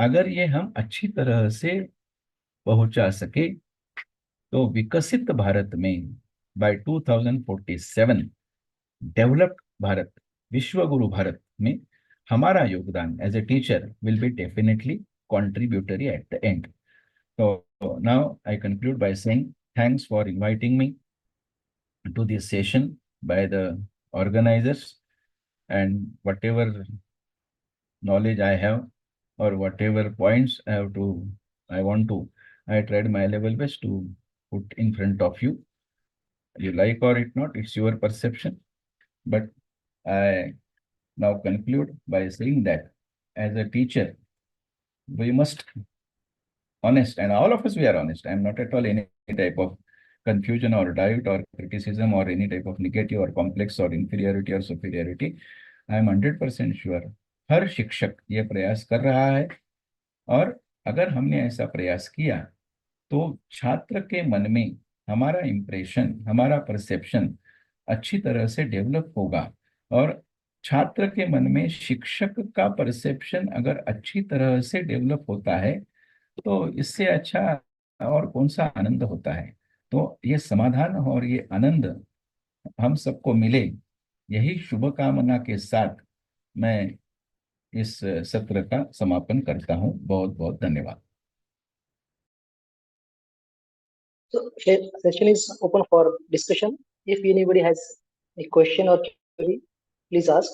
S1: अगर ये हम अच्छी तरह से पहुंचा सके तो विकसित भारत में बाय 2047 डेवलप्ड भारत, विश्व गुरु भारत में हमारा योगदान as a teacher will be definitely contributory at the end. So now I conclude by saying thanks for inviting me to this session by the organizers, and whatever knowledge I have or whatever points I want to, I tried my level best to put in front of you. You like or it not, it's your perception. But I now conclude by saying that as a teacher, we must honest, and all of us we are honest. I am not at all any type of confusion or doubt or criticism or any type of negative or complex or inferiority or superiority. I am 100% sure हर शिक्षक ये प्रयास कर रहा है, और अगर हमने ऐसा प्रयास किया तो छात्र के मन में हमारा इंप्रेशन, हमारा परसेप्शन अच्छी तरह से डेवलप होगा, और छात्र के मन में शिक्षक का परसेप्शन अगर अच्छी तरह से डेवलप होता है तो इससे अच्छा और कौन सा आनंद होता है। तो ये समाधान और ये आनंद हम सबको मिले, यही शुभकामना के साथ मैं इस सत्र का समापन करता हूँ। बहुत बहुत धन्यवाद।
S3: So session is open for discussion. If anybody has a question or query, please ask.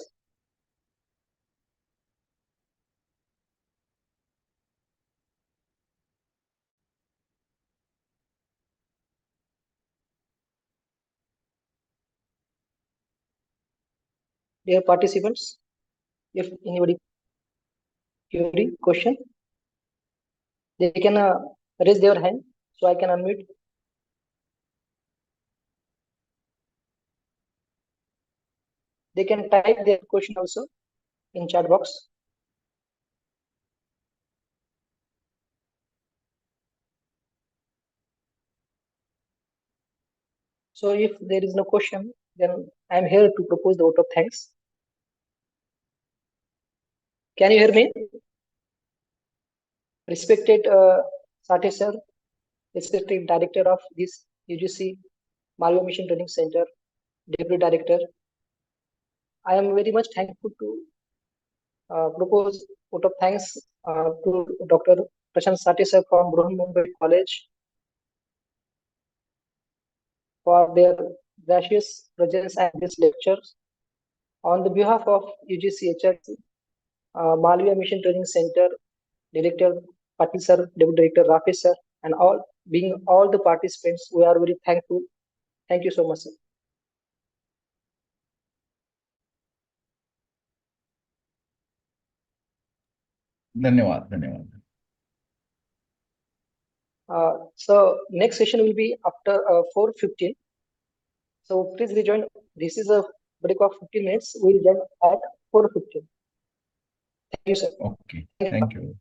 S3: Dear participants, if anybody query, question, they can raise their hand so I can unmute. They can type their question also in chat box. So if there is no question, then I am here to propose the vote of thanks. Can you hear me? Respected Sathe sir, respected director of this UGC Mario Mission Training Center, Deputy Director, I am very much thankful to propose vote of thanks to Dr. Prashant Sathe sir from Bruhan Mumbai College for their gracious presence at this lecture. On the behalf of UGCHR, Malviya Mission Training Center Director, Patil sir, Deputy Director Rakesh sir, and all the participants. We are very thankful. Thank you so much, sir.
S1: धन्यवाद धन्यवाद.
S3: So next session will be after 4:15. So please rejoin. This is a break of 15 minutes. We'll join at 4:15. Thank you, sir.
S1: Okay, thank you.